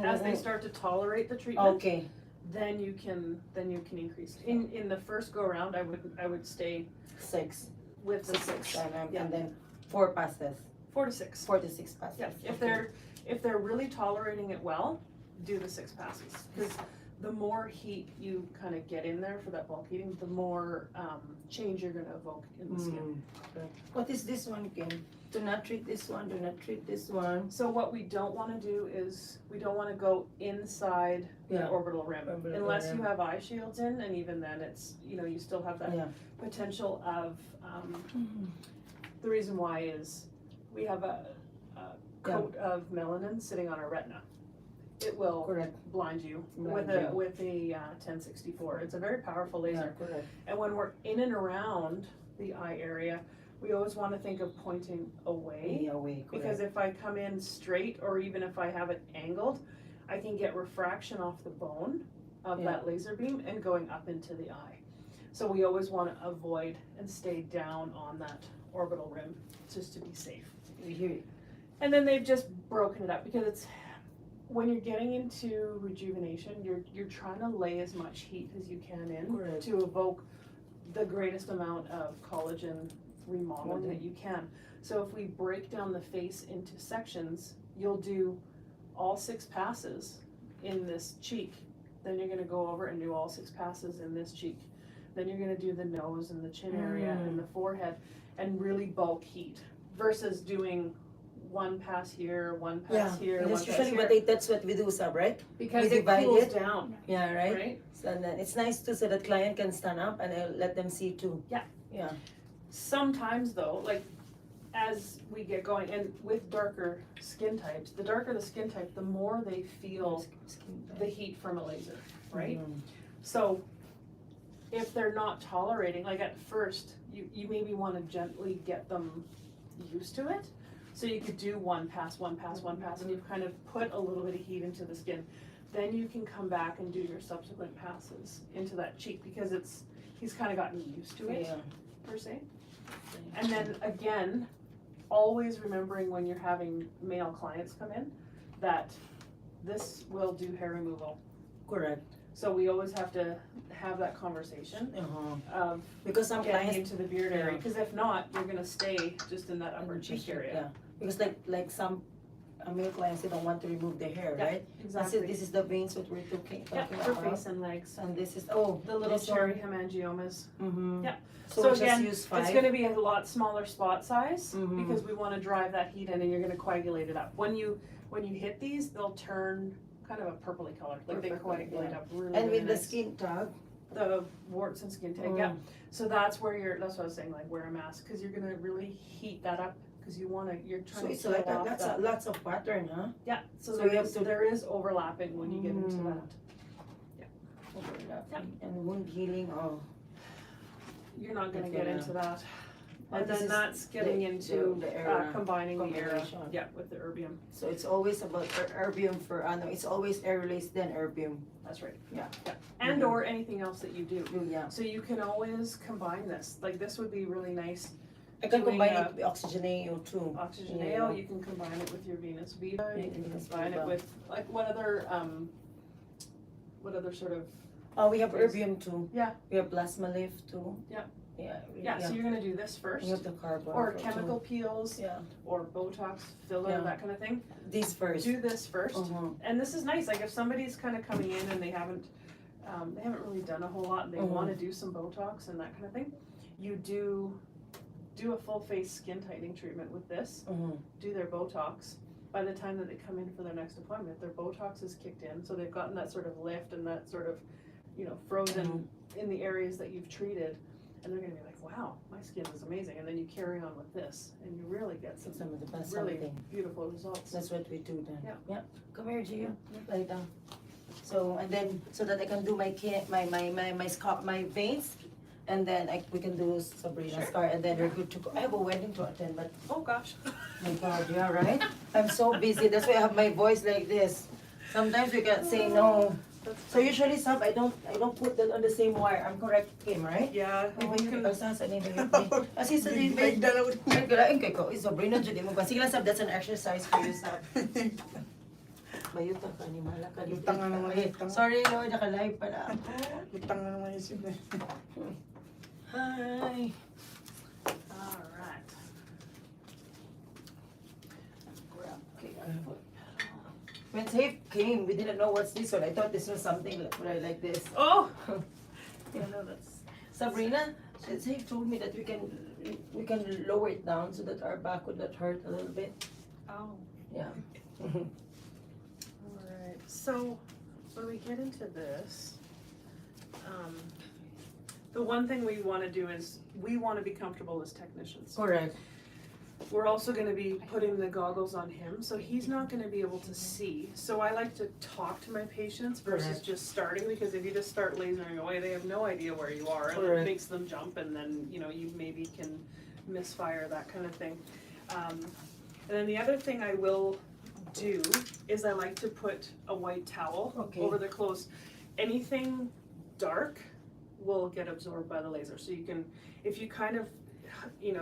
As they Mhm. start to tolerate the treatment, Okay, then you can increase. In the first go around, I would stay 6. with the So 6 6, mm yeah. and then 4 pastas, 4 to 6. 4 to 6 pastas. Yeah, Okay. if they're really tolerating it well, do the 6 passes, because the more heat you kind of get in there for that bulk heating, the more change you're gonna evoke in the skin. Mm, correct. What is this one again? Do not treat this one, do not treat this one. So what we don't wanna do is, we don't wanna go inside the Yeah. orbital rim, Orbital unless rim. you have eye shields in, and even then it's, you still have that Yeah. potential of, the reason why is, we have a coat of melanin sitting on our retina. It will Correct. blind you Blind with a 1064. It's a very powerful Yeah, laser. correct. And when we're in and around the eye area, we always want to think of pointing away, Yeah, away, because correct. if I come in straight, or even if I have it angled, I can get refraction off the bone of Yeah. that laser beam and going up into the eye. So we always want to avoid and stay down on that orbital rim, just to be safe. You hear it. And then they've just broken it up, because it's, when you're getting into rejuvenation, you're trying to lay as much heat as you can in Correct. to evoke the greatest amount of collagen remodeling that you can. So if we break down the face into sections, you'll do all 6 passes in this cheek. Then you're gonna go over and do all 6 passes in this cheek. Then you're gonna do the nose and the chin area and the forehead and really bulk heat versus doing 1 pass here, 1 pass here, 1 That's pass usually here. that's what we do, Sab, right? Because we it divide cools it. down, Yeah, right? right? So, and then it's nice too so that client can stand up and I'll let them see too. Yeah. Yeah. Sometimes though, like as we get going and with darker skin types, the darker the skin type, the more they feel the heat from a laser, right? So if they're not tolerating, like at first, you maybe want to gently get them used to it. So you could do 1 pass, 1 pass, 1 pass, and you've kind of put a little bit of heat into the skin. Then you can come back and do your subsequent passes into that cheek because he's kind of gotten used to it, per se. And then again, always remembering when you're having male clients come in that this will do hair removal. Correct. So we always have to have that conversation of because some getting clients into the beard area, because if not, you're gonna stay just in that upper cheek area. Yeah. Because like some male clients, they don't want to remove their hair, Yeah, right? Exactly. This is the veins that we're talking Yeah, for about. face and legs. And this is The little this cherry one. hemangiomas. Yeah. So we just again, use 5. it's gonna be a lot smaller spot size Mhm. because we wanna drive that heat in and you're gonna coagulate it up. When you hit these, they'll turn kind of a purpley color, like they Perfect, coagulate up really, And really with the nice. skin tag. The warts and skin tag, yeah. So that's where that's what I was saying, like wear a mask, cause you're gonna really heat that up, cause you're trying So to it's like kill off that. lots of pattern, huh? Yeah, so So you have there is overlapping when you get into Mm. that. Overlapping and wound healing. You're not gonna Okay, get yeah. into that. Oh, And this then is that's getting into the era combining the era, combination. yeah, with the erbium. So it's always about erbium for it's always Aerolase then erbium. That's right. Yeah. And or anything else that you do. Yeah. So you can always combine this. Like this would be really nice. I can Doing combine it with Oxygeneo too. Oxygeneo, you can combine it with your Venus Viva, you can Venus combine it Viva. with, like, what other sort of, Oh, we have Yes. erbium too. Yeah. We have plasma lift too. Yeah. Yeah. so you're gonna do this We first, have the carbon. or too. chemical peels, Yeah. or Botox, filler, Yeah. that kind of thing. These first. Do this first, Uh-huh. and this is nice, like if somebody's kind of coming in and they haven't really done a whole lot, and they Mhm. wanna do some Botox and that kind of thing, you do a full face skin tightening treatment with this, Mhm. do their Botox. By the time that they come in for their next appointment, their Botox is kicked in, so they've gotten that sort of lift and that sort of, frozen in the areas that you've treated, and they're gonna be like, wow, my skin is amazing, and then you carry on with this, and you really get some Some of the best really something. beautiful results. That's what we do then. Yeah. Come here, Gio. Lie down. So and then so that I can do my scalp, my veins, and then we can do Sabrina's Sure. scar, and then we're good to go. I have a wedding to attend, but Oh, gosh. my God, yeah, right? I'm so busy. That's why I have my voice like this. Sometimes we can't say no. So usually, Sab, I don't put that on the same wire. I'm correct, Kim, right? Yeah, well, you can, Kasi sa may nagkalain kay ko, Sabrina, dyan mo ba? Sige lang, Sab, that's an exercise for you, Sab. Bayuta ka ni Mala ka. Lutang nga naman, lutang. Sorry, Lord, naka-live pala ako. Lutang na naman isip na. Hi. alright. Okay, when Safe came, we didn't know what's this one. I thought this was something like this. Oh! Yeah, no, that's, Sabrina, Safe told me that we can lower it down so that our back would not hurt a little bit. oh. Yeah. Alright, so when we get into this, the one thing we wanna do is, we wanna be comfortable as technicians. Correct. We're also gonna be putting the goggles on him, so he's not gonna be able to see. So I like to talk to my patients versus Correct. just starting, because if you just start lasering away, they have no idea where you are, and it Correct. makes them jump, and then, you maybe can misfire, that kind of thing. And then the other thing I will do is I like to put a white towel Okay. over the clothes. Anything dark will get absorbed by the laser. So you can, if you kind of,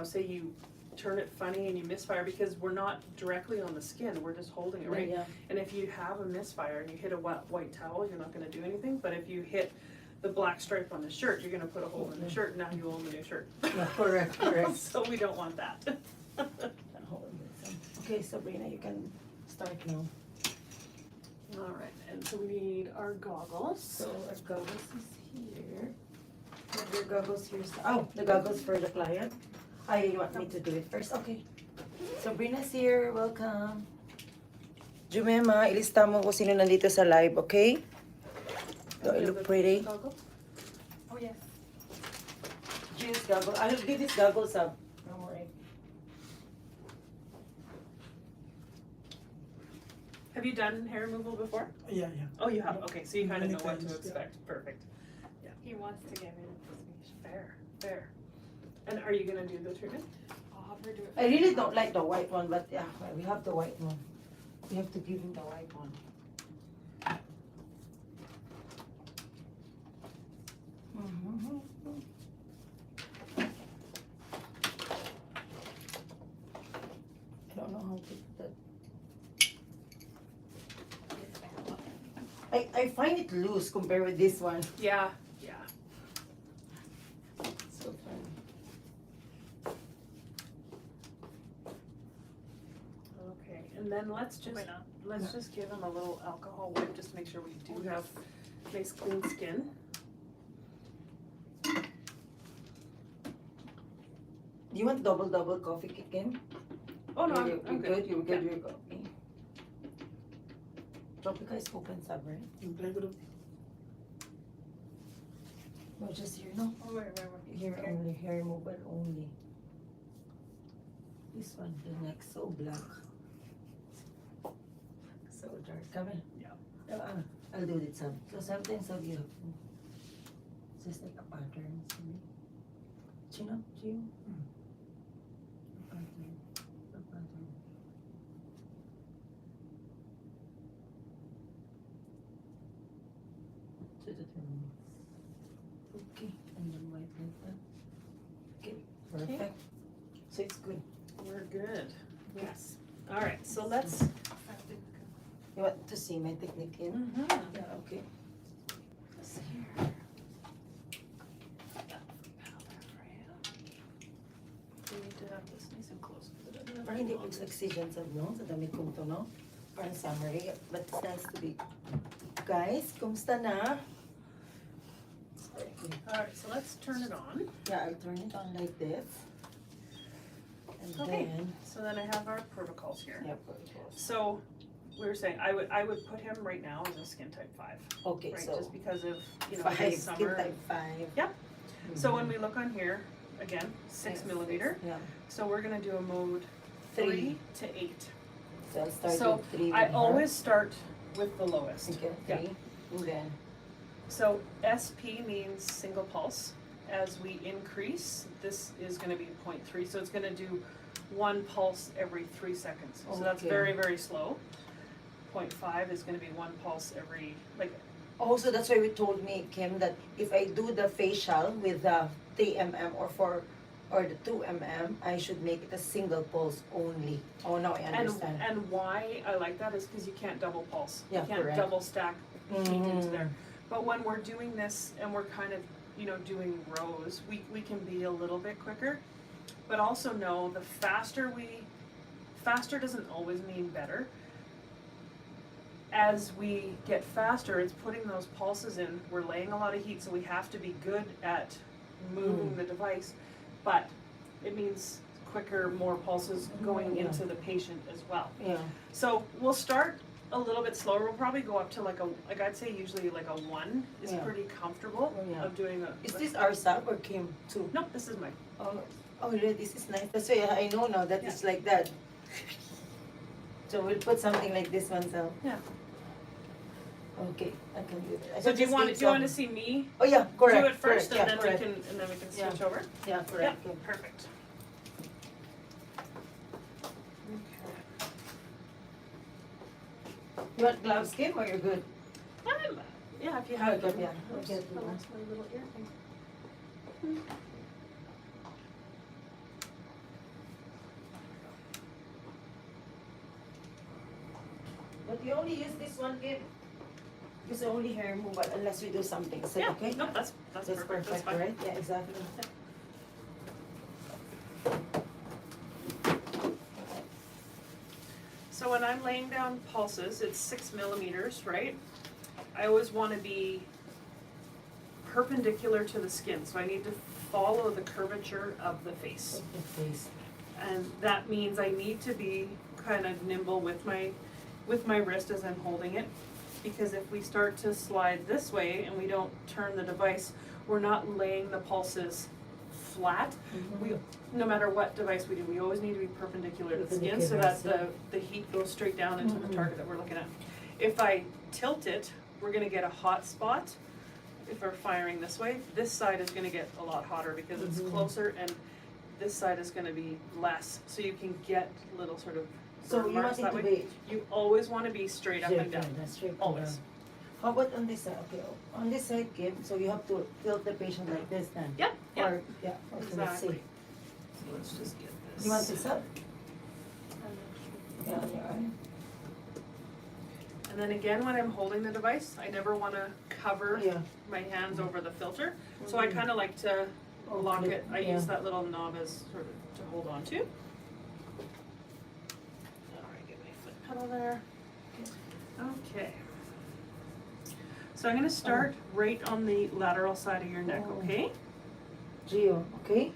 say you turn it funny and you misfire, because we're not directly on the skin, we're just holding it, right? Yeah. And if you have a misfire and you hit a white towel, you're not gonna do anything, but if you hit the black stripe on the shirt, you're gonna put a hole in the shirt, now you own the new shirt. Yeah, correct. So we don't want that. Okay, Sabrina, you can start now. All right, and so we need our goggles. So our goggles is here. Have your goggles here. Oh, the goggles for the client. You want me to do it first? Okay. Sabrina's here. Welcome. Jumema, ilista mo kung sino nandito sa live, okay? Do I look pretty? Goggles? Oh, yes. Jeans goggles. I'll give these goggles up. Don't worry. Have you done hair removal before? Yeah. Oh, you have, okay, so you kind of Many know what to times, yeah. expect, perfect. He wants to get rid of this leash. Fair. And are you gonna do the treatment? I'll have her do it. I really don't like the white one, but yeah, we have the white one. We have to give him the white one. I don't know how to do that. I find it loose compared with this one. Yeah. So fun. Okay, and then let's just give him a little alcohol wipe, just to make sure we do have nice clean skin. Do you want double coffee Kim? Oh no, You're I'm good. good. You're good. You're good. Okay. Tropica is open sub, right? Yung playgroup. No, just here, no? Oh, wait. Here only, hair removal only. This one, the neck so black. So dark. Come in. Yeah. I'll do it some. So sometimes I'll be just like a pattern. Chin up, chin. A pattern. A pattern. To the turn. Okay, and then white like that. Okay, perfect. So it's good. We're good. Yes. All right, so let's. You want to see my technique in? Mhm. Yeah, okay. Let's see here. We need to have this nice and close. Parang hindi ko sa excision sa no? Sa damit kong to, no? Parang summary. But it's nice to be. Guys, kumusta na? Sorry. All right, so let's turn it on. Yeah, I'll turn it on like this. And Okay. then, So then I have our protocols here. yeah, protocols. So we were saying I would put him right now as a skin type 5, Okay, right? so Just because of five, this skin summer. type 5. Yep. So when we look on here, again, 6 millimeter. Yeah. So we're gonna do a mode 3. 3 to 8. So I'll start So with 3. I always start with the lowest. Okay, Yeah. 3. And then, So SP means single pulse. As we increase, this is gonna be 0.3, so it's gonna do 1 pulse every 3 seconds. So that's Okay. very, very slow. 0.5 is gonna be 1 pulse every, like, also that's why we told me, Kim, that if I do the facial with the 3 mm or the 2 mm, I should make it a single pulse only. Oh, now I understand. and why I like that is because you can't double pulse. Yeah, You can't correct. double stack heat into Mm. there. But when we're doing this and we're kind of, doing rows, we can be a little bit quicker. But also know the faster doesn't always mean better. As we get faster, it's putting those pulses in. We're laying a lot of heat, so we have to be good at moving the device. But it means quicker, more pulses going Yeah. into the patient as well. Yeah. So we'll start a little bit slower. We'll probably go up to like I'd say usually like a 1 is Yeah. pretty comfortable Oh, yeah. of doing a. Is this our sub or Kim too? No, this is mine. Oh, really? This is nice. That's why I know now that it's like that. So we'll put something like this one, so. Yeah. Okay, I can do that. I So can do you just want take to some. see me Oh, yeah, correct. do it first, correct, and yeah, then correct. we can Yeah. switch over? Yeah, correct. Yep, perfect. You want gloves, Kim, or you're good? Yeah, if you have Okay, them. yeah, Oops, okay. I lost my little ear thing. But you only use this one, Kim. It's only hair removal unless we do something. Is that Yeah, okay? no, that's perfect, that's fine. right? Yeah, exactly. So when I'm laying down pulses, it's 6 millimeters, right? I always wanna be perpendicular to the skin, so I need to follow the curvature of the face. The face. And that means I need to be kind of nimble with my wrist as I'm holding it. Because if we start to slide this way and we don't turn the device, we're not laying the pulses flat. We, no matter what device we do, we always need to be perpendicular to the skin so that the heat goes straight down into the target that we're looking at. If I tilt it, we're gonna get a hot spot. If we're firing this way, this side is gonna get a lot hotter because it's closer, and this side is gonna be less, so you can get little sort of So you marks want it that to way. be You always wanna be straight up and down, straight and always. down. How about on this side? Okay, on this side, Kim, so you have to tilt the patient like this then? Yep, yep, Or, yeah, okay, let's exactly. see. So let's just get this. You want this up? Yeah, yeah. And then again, when I'm holding the device, I never wanna cover Yeah. my hands over the filter, so I kinda like to lock it, I use that little knob as sort of to hold on to. Alright, get my foot pedal there. Okay. So I'm gonna start right on the lateral side of your neck, okay? Geo, okay?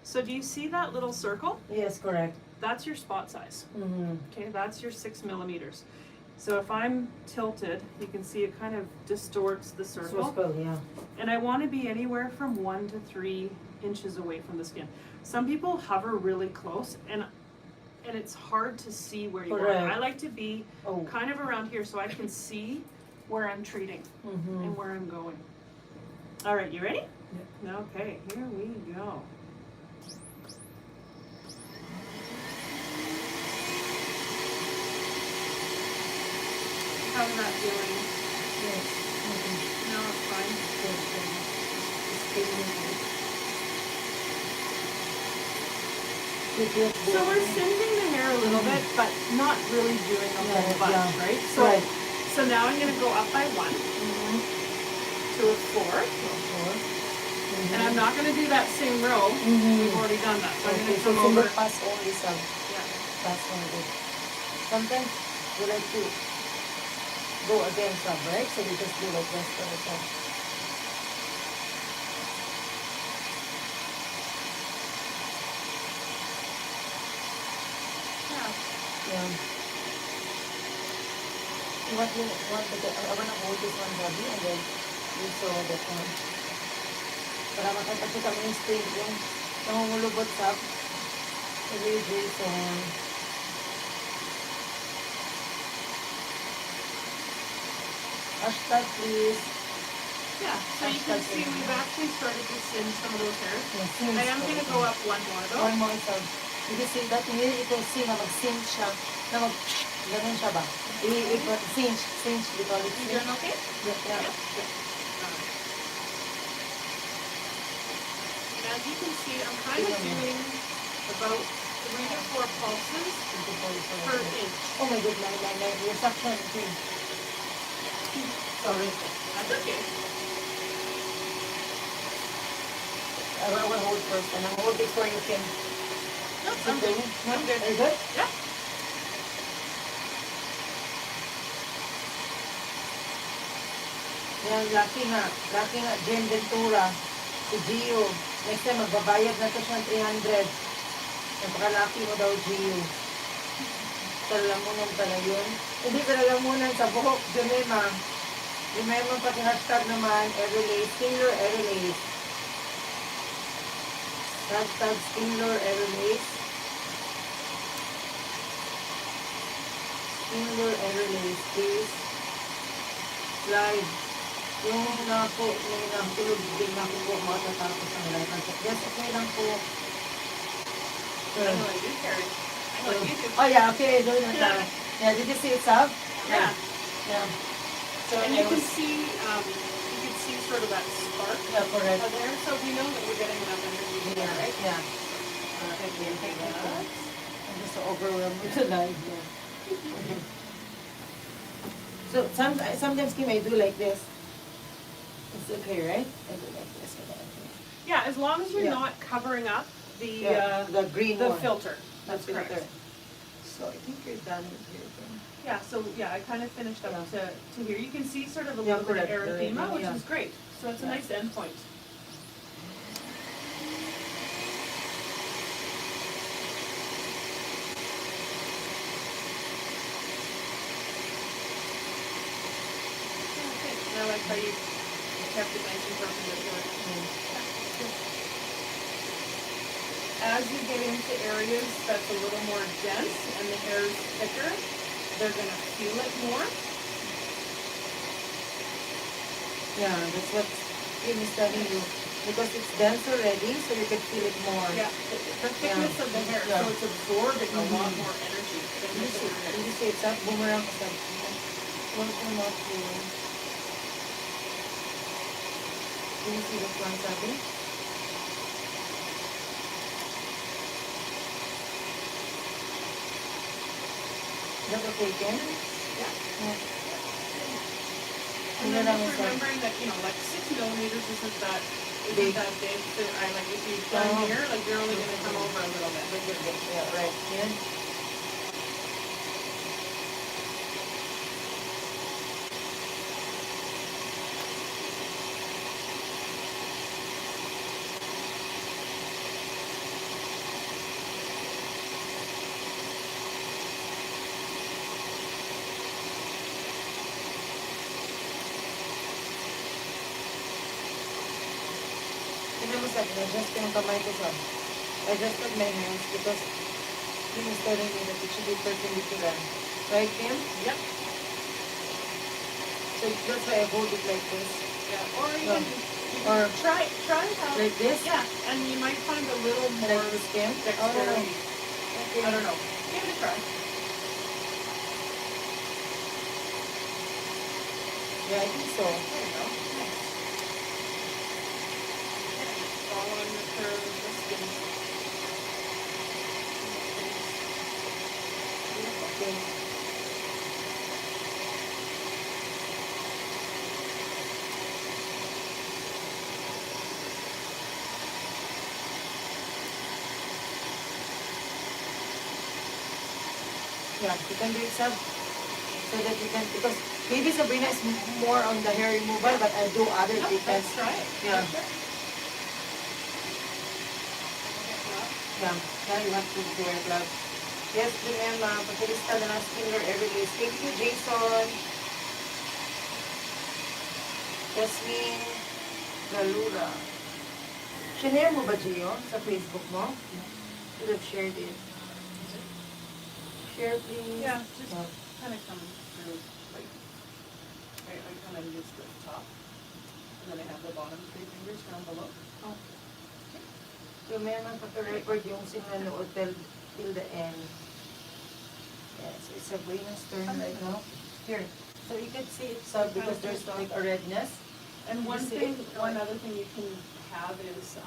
So do you see that little circle? Yes, correct. That's your spot size, Mm-hmm. okay? That's your 6 millimeters. So if I'm tilted, you can see it kind of distorts the circle. Yeah. And I wanna be anywhere from 1 to 3 inches away from the skin. Some people hover really close and it's hard to see where you are. Correct. I like to be Oh. kind of around here so I can see where I'm treating Mm-hmm. and where I'm going. All right, you ready? Okay, here we go. How's that feeling? Yes. No, it's fine. So we're singeing the hair a little bit, but not really doing a whole bunch, right? So, Right. so now I'm gonna go up by 1 to a 4, and I'm not gonna do that same row. We've already done that, so I'm Okay, gonna so come over. pass only some. Yeah. Pass only. Sometimes we like to go again some, right? So we just do like this for the top. Yeah. What you want to get, I want to hold this one body and then you saw that one. Para makapagkita mo yung stage yung nangungulubot sa Jason. Hashtag please. Yeah, so you can see we've actually started to singe some of those hairs. Yeah, I am gonna go up 1 more though. One more isa. Hindi si that hindi ito si na mag-cinch siya. Na mag ganun siya ba? Cinch, we call it You cinch. doing okay? Yeah. And as you can see, I'm kind of doing about 3 to 4 pulses per inch. Oh my God, your suction thing. Sorry. That's okay. I will hold first and I'll hold before you can. Nope, I'm good. I'm good. Are you good? Yeah. Yan, lucky nga, Jen Ventura, si Gio. Next time, magbabayad na to siya ng 300. Napaka-lucky mo daw, Gio. Talalamunan pala yun. Hindi talalamunan sa buhok, Jemima. Jemima pati hashtag naman, Aerolase, Skinlor Aerolase. Hashtag Skinlor Aerolase. Skinlor Aerolase, please. Live. Yung nahulog din ako po matatapos ang live. Yes, okay lang po. I know you, Carrie. I know you do. Oh yeah, okay, doon na tayo. Yeah, did you see it, Sab? Yeah. Yeah. So And you can see sort of that spark yeah, correct. there. So we know that we're getting enough energy there, right? Yeah. Thank you. I'm just so overwhelmed with the live. Yeah. So So sometimes Kim, I do like this. It's okay, right? I do like this. Yeah, as long as you're Yeah. not covering up the, Yeah, the green the one. filter. That's The correct. filter. So I think you're done with here. Kim. Yeah, so yeah, I kind of finished up Yeah. to here. You can see sort of a Yeah, little bit of correct. erythema, which Yeah. is great. So it's a Yeah. nice endpoint. Okay, and I like how you kept it nice and perpendicular. As you get into areas that's a little more dense and the hair is thicker, they're gonna feel it more. Yeah, that's what Kim is telling you. Because it's dense already, so you can feel it more. Yeah, the thickness of the hair, Yeah. so it's absorbing a lot Mhm. more energy than You the see, thinner hair. you see it's up, boomerang ka sa one to not to. Can you see the front sabi? Is that okay, Ken? Yeah. Yeah. And Yun then lang just isa. remembering that, like 6 millimeters isn't that Big. big. So I like if you've done Oh. here, like you're only gonna come over a little bit. Yeah, right. Yan. Tignan mo sabi, adjust ko yung kamay ko sa. Adjusted my hands because Kim is telling me that it should be perpendicular. Right, Kim? Yep. So that's why I hold it like this. Yeah. Or you Yeah. can Or try how. like this? Yeah, and you might find a little more Like this, Kim? dexterity. Okay. I don't know. Give it a try. Yeah, I think so. There you go. Nice. Following the curve of the skin. Beautiful. Okay. Yeah, you can do it sub so that you can, because maybe Sabrina is more on the hair removal, but I do other Yep, treatments. let's try it. Yeah. Sure. Yeah, now you have to do your glove. Yes, Emma, pagkalista na lang finger every day. Thank you, Jason. Jasmine Galura. Shinare mo ba, Gio, sa Facebook mo? Should have shared it. Share, please. Yeah, just Yeah. kind of come through, like, I kind of use the top, and then I have the bottom 3 fingers down below. So, may naman pagka-record yung sinanood till the end. Yeah, so it's Sabrina's turn right now. Here. So you can see it sub because there's like a redness. And one You see thing, it? one other thing you can have is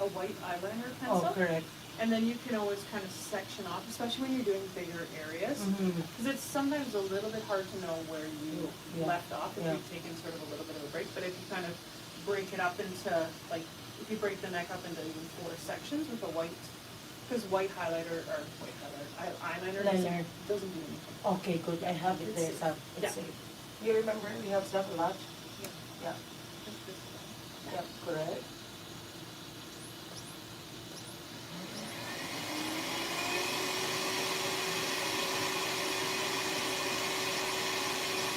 a white eyeliner pencil. correct. And then you can always kind of section off, especially when you're doing bigger areas. Mm-hmm. Because it's sometimes a little bit hard to know where you Yeah. left off if Yeah. you've taken sort of a little bit of a break. But if you kind of break it up into, like, if you break the neck up into even 4 sections with a white, because white highlighter, or white highlighter, eyeliner Liner. doesn't do anything. Okay, good. I have it there, It's sub. Yeah. It's safe. You remember we have stuff a lot? Yeah. Yeah. Just this one. Yeah, correct.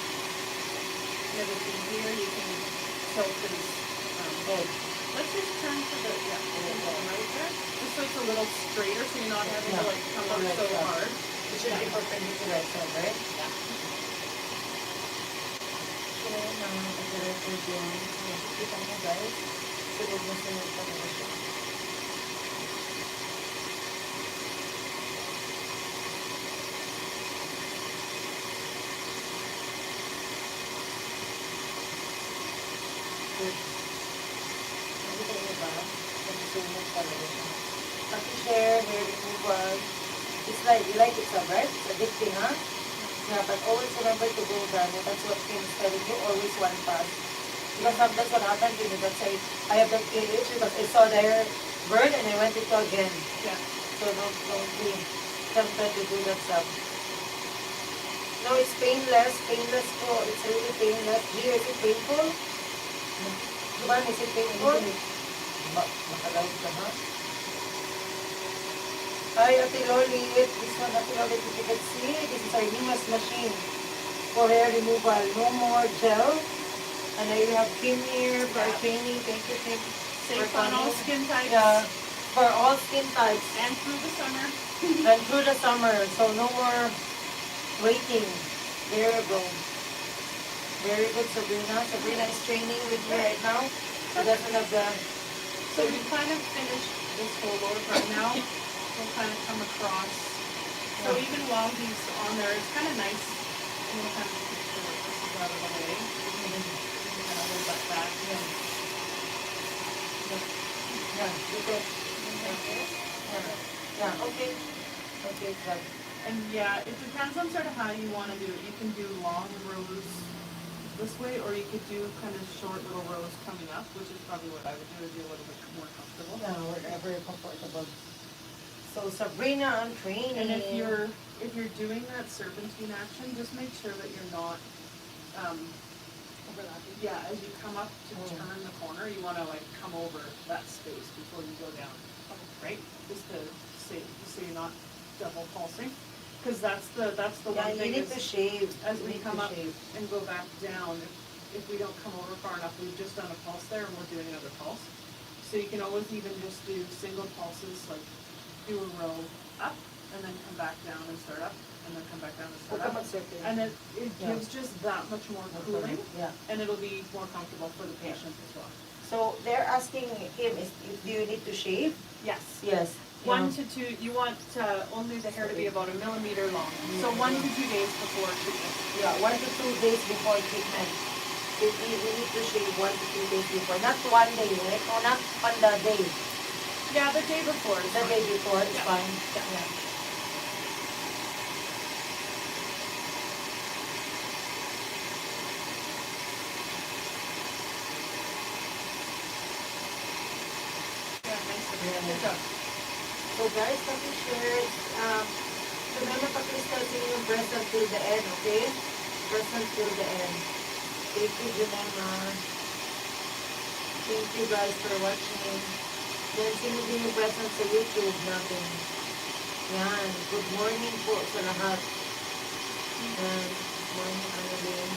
The other thing here, you can tilt his Head. let's just turn to the, right there. Just so it's a little straighter, so you're not having to like come up Correct, so yeah. hard. It should be perpendicular sub, right? Yeah. Share na pag-record yung kita mo guys. Sunod na sunod pa naman siya. Good. Nakita niyo ba? Nagsusunod talaga siya. Paki-share, hair removal. It's like, you like it sub, right? It's addicting, huh? Yeah, but always remember to go down. That's what Kim is telling you. Always one pass. Because sometimes what happened to me, let's say I have that KH because I saw the hair burn and I went it again. Yeah. So don't be tempted to do that stuff. No, it's painless. Painless po. It's really painless. Gio, is it painful? Juan, is it painful? Makalive ka ha? Hi, Ate Lolit. This one, Ate Lolit, if you can see, this is our newest machine for hair removal. No more gel. And I have Kim here for our training. Thank you, Kim. Safe on all skin types. Yeah, for all skin types. And through the summer. And through the summer. So no more waiting. There you go. Very good, Sabrina. Sabrina is training with me right now. She doesn't have the... So we kind of finished this whole lower part now. We'll kind of come across. So even while he's on there, it's kind of nice. And we'll kind of make sure that this is out of the way. We can kind of hold that back. Yeah, you go. Yeah, okay. Okay, good. And yeah, it depends on sort of how you want to do it. You can do long rows this way, or you could do kind of short little rows coming up, which is probably what I would do to be a little bit more comfortable. Yeah, wherever you're comfortable. So Sabrina, I'm training. And if you're doing that serpentine action, just make sure that you're not overlapping. Yeah, as you come up to turn the corner, you want to like come over that space before you go down, right? Just to say so you're not double pulsing, because that's the Yeah, one you thing need to shave. as You we need come to up shave. and go back down, if we don't come over far enough, we've just done a pulse there and we're doing another pulse. So you can always even just do single pulses, like do a row up and then come back down and start up and then come back down and start Come up. on, circle. And it Yeah. gives just that much more cooling Yeah. and it'll be more comfortable for the patient as well. So they're asking him, do you need to shave? Yes. Yes. 1 to 2, you want only the hair to be about 1 millimeter long. So 1 to 2 days before treatment. Yeah, 1 to 2 days before treatment. We need to shave 1 to 2 days before. Not 1 day, right? Or not on the day. Yeah, the day before. is The fine. day before, it's Yeah. fine. Yeah. Yeah. Yeah, nice. Yeah. Good job. So guys, paki-share. Remember, pa-crystal yung press until the end, okay? Press until the end. Thank you, Jemima. Thank you guys for watching. Yan, sino din yung present sa YouTube natin? Yan, good morning po sa lahat. Yan, good morning, ano din.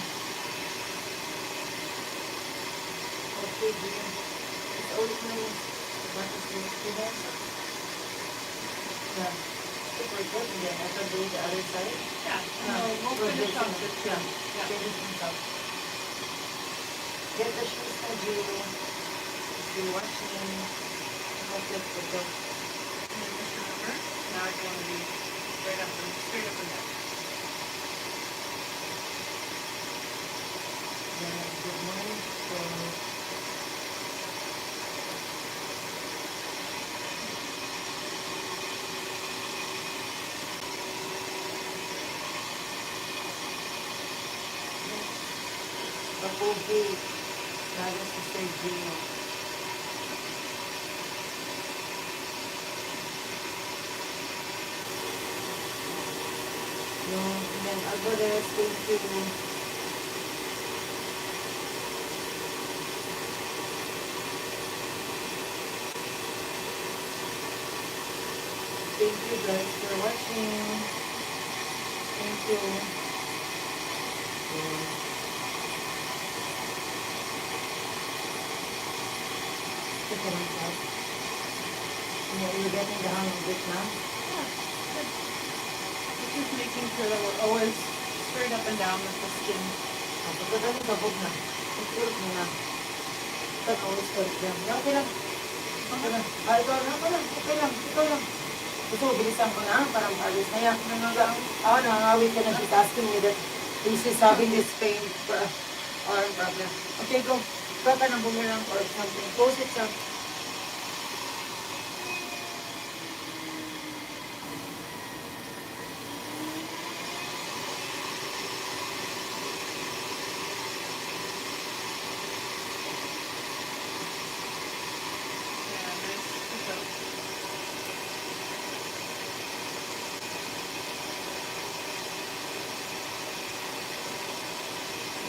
Okay, Jim. It's always nice. What is the students? Yeah. Super good. And then I can do the other side. Yeah, we'll finish off this too. Yeah. Yeah. Finish this up. Get the shoes na Jill. If you're watching, I hope that's the best. And then just remember, now it's going to be straight up and down. Yeah, good morning. So, Kapugi. Lalo si Sir Gino. Yung, and then Alvarez, thank you. Thank you guys for watching. Thank you. Yeah. Ito lang po. You're getting the hang of it now? It's just making sure that we're always straight up and down with the skin. Pagkakita ng sabog na. Pagkulot mo na. Ito na always correct lang. Okay lang. Okay lang. Ikaw lang. Okay lang. Ikaw lang. Gusto ko, bilisan ko na. Parang alis na yan. Nangangawin ka na. She's asking me that she's having this pain for arm problem. Okay, go. Ikaw ka ng bumirang or something. Close it up.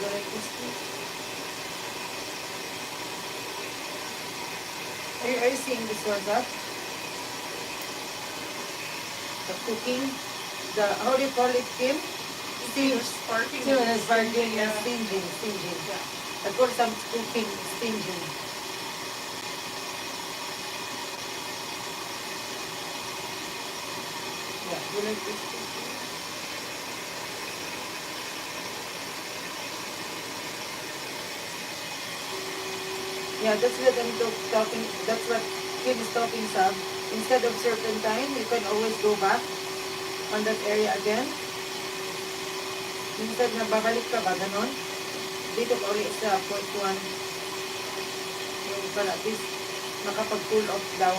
Go like this, please. Are you seeing this one, up? The cooking, the, how do you call it, Kim? See, the sparking. Still has sparking and Yeah. stinging. Yeah. I call some cooking stinging. Yeah, go like this. Yeah, that's what I'm talking, that's what Kim is talking, Sab. Instead of certain time, you can always go back on that area again. Instead na babalik ka ba, ganon? Dito ka ulit sa point 1. Yung para at least makapag-cool off daw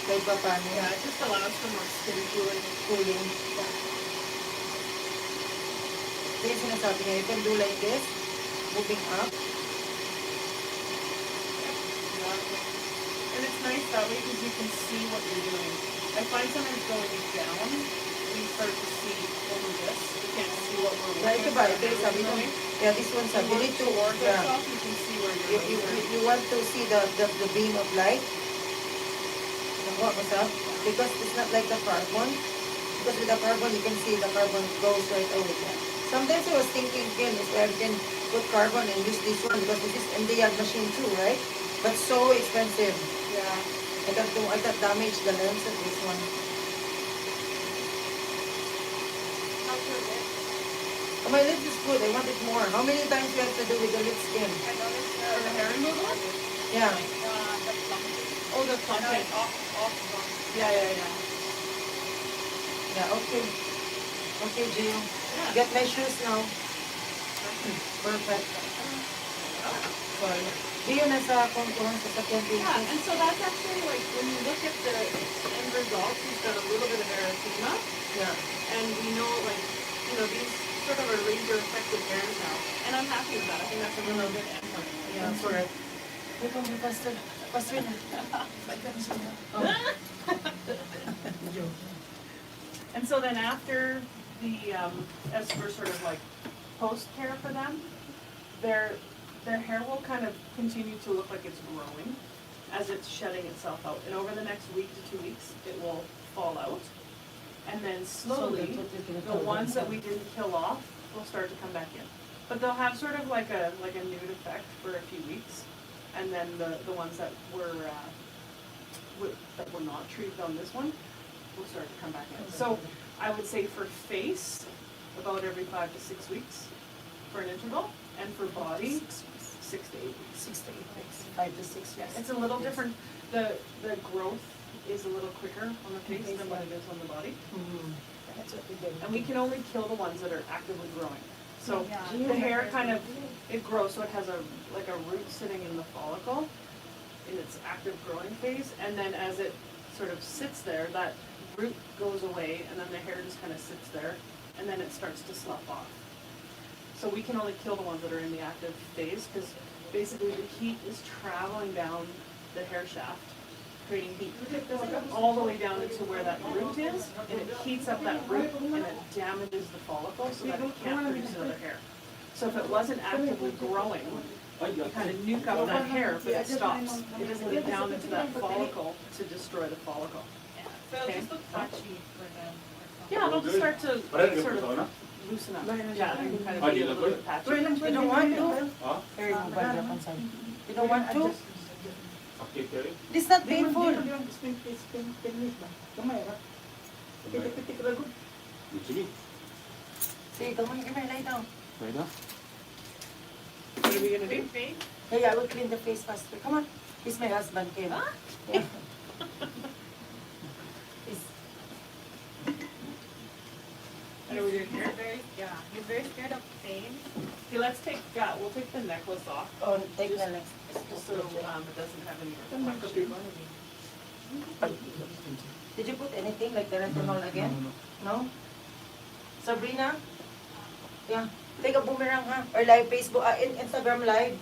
kahit pa paano. Yeah, it just allows for more skin cooling. Cooling. Ito yung sinasabi niya, you can do like this, moving up. And it's nice that way because you can see what you're doing. I find sometimes going down, we start to see only this. We can't see what we're Yeah, ito working ba? on. Ito yung sabi ko. Yeah, this one sabi. You need to, Towards yeah. ourselves, you can see where you're moving. You want to see the beam of light. Nakuha mo sa? Because it's not like the carbon. Because with the carbon, you can see the carbon goes right away. Sometimes I was thinking, Ken, if I can put carbon and use this one because this is MDR machine too, right? But so expensive. Yeah. I got damage the lens of this one. How's your lip? Oh, my lips is good. I want it more. How many times you have to do with the lip skin? I noticed For the hair removal? Yeah. the plumping. Oh, the I know plumping. it's off one. Yeah. Yeah, okay. Okay, Jill. Yeah. Get my shoes now. Perfect. Sorry. Jill, nasa kontuhan sa sakyan Yeah, pieces. and so that's actually like when you look at the end result, he's got a little bit of erythema, Yeah. and we know like these sort of are laser effective hairs now, and I'm happy with that. I think that's a really good endpoint. Yeah, That's sort of Wait, come here, Pastor. Pastor na. Oh. And so then after the as for sort of like post care for them, their hair will kind of continue to look like it's growing as it's shedding itself out. And over the next week to 2 weeks, it will fall out. And then slowly, the ones that we didn't kill off will start to come back in. But they'll have sort of like a nude effect for a few weeks, and then the ones that were not treated on this one will start to come back in. So I would say for face, about every 5 to 6 weeks for an interval, and for body, 6 to 8 weeks. 6 to 8 weeks. 5 to 6 Yeah, weeks. it's a little different. The growth is a little quicker on the face than what it is on the body. Mm-hmm. That's what we did. And we can only kill the ones that are actively growing. So Yeah. the hair kind of, it grows, so it has a root sitting in the follicle in its active growing phase, and then as it sort of sits there, that root goes away, and then the hair just kind of sits there, and then it starts to slough off. So we can only kill the ones that are in the active phase, because basically the heat is traveling down the hair shaft, creating heat all the way down into where that root is, and it heats up that root and it damages the follicle so that it can't produce another hair. So if it wasn't actively growing, you kind of nuke up that hair, but it stops. It doesn't get down into that follicle to destroy the follicle. So it'll just look patchy for them. Yeah, it'll just start to sort of loosen up. Yeah, it can kind of be a little bit patchy. You don't want to? Huh? Very good, Japan-san. You don't want to? Okay, Terry. It's not painful. Usually. See, come on, come here, lie down. Right now? What are we gonna do? Face? Yeah, I will clean the face faster. Come on. He's my husband, Kim. Huh? Yeah. He's, What are we doing here? He's very scared of pain. Okay, we'll take the necklace off, oh, take the next. just so it doesn't have any reflection. Did you put anything like the retinol again? No? Sabrina? Yeah. Take a boomerang, ha? Or live Facebook, Instagram live.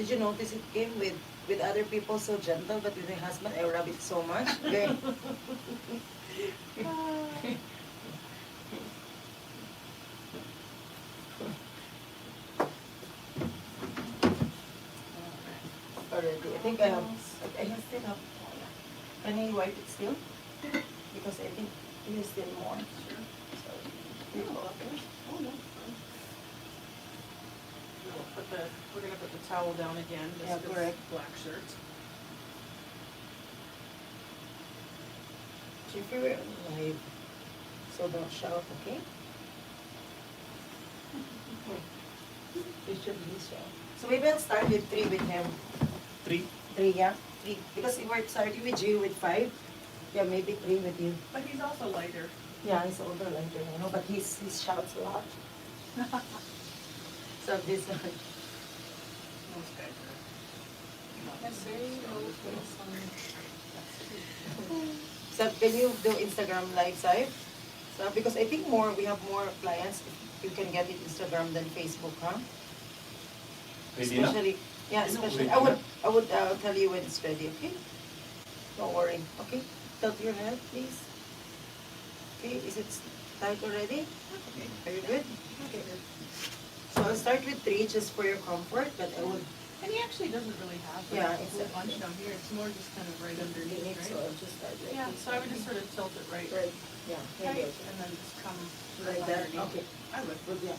Did you notice it came with other people so gentle, but with my husband I rub it so much. Okay. Already. I think I still have. Can I wipe it still? Because I think it is still more. Sure. So, Oh, no. We're gonna put the towel down again, Yeah, this correct. black shirt. If you're live, so don't shout, okay? You should be shout. So we will start with 3 with him. 3. 3, yeah? 3. Because we were starting with you with 5. Yeah, maybe 3 with you. But he's also lighter. Yeah, he's older later, you know, but he shouts a lot. So this one. Most guys are. That's very low pace on. So can you do Instagram live side? So because I think we have more clients if you can get it Instagram than Facebook, huh? Ready na? Especially, yeah, Ready na? especially. Ready I would tell you when it's ready, okay? Don't worry, okay? Tilt your head, please. Okay, is it tight already? Okay. Are you good? Okay. So I'll start with 3 just for your comfort, but I would. And he actually doesn't really have Yeah, a it's whole a- bunch down here, it's more just kind of right underneath, So right? I'll just start like Yeah, this. so I would just sort of tilt it right, Right, yeah, tight, maybe and then just come like that. underneath. Okay, I would. good, yeah.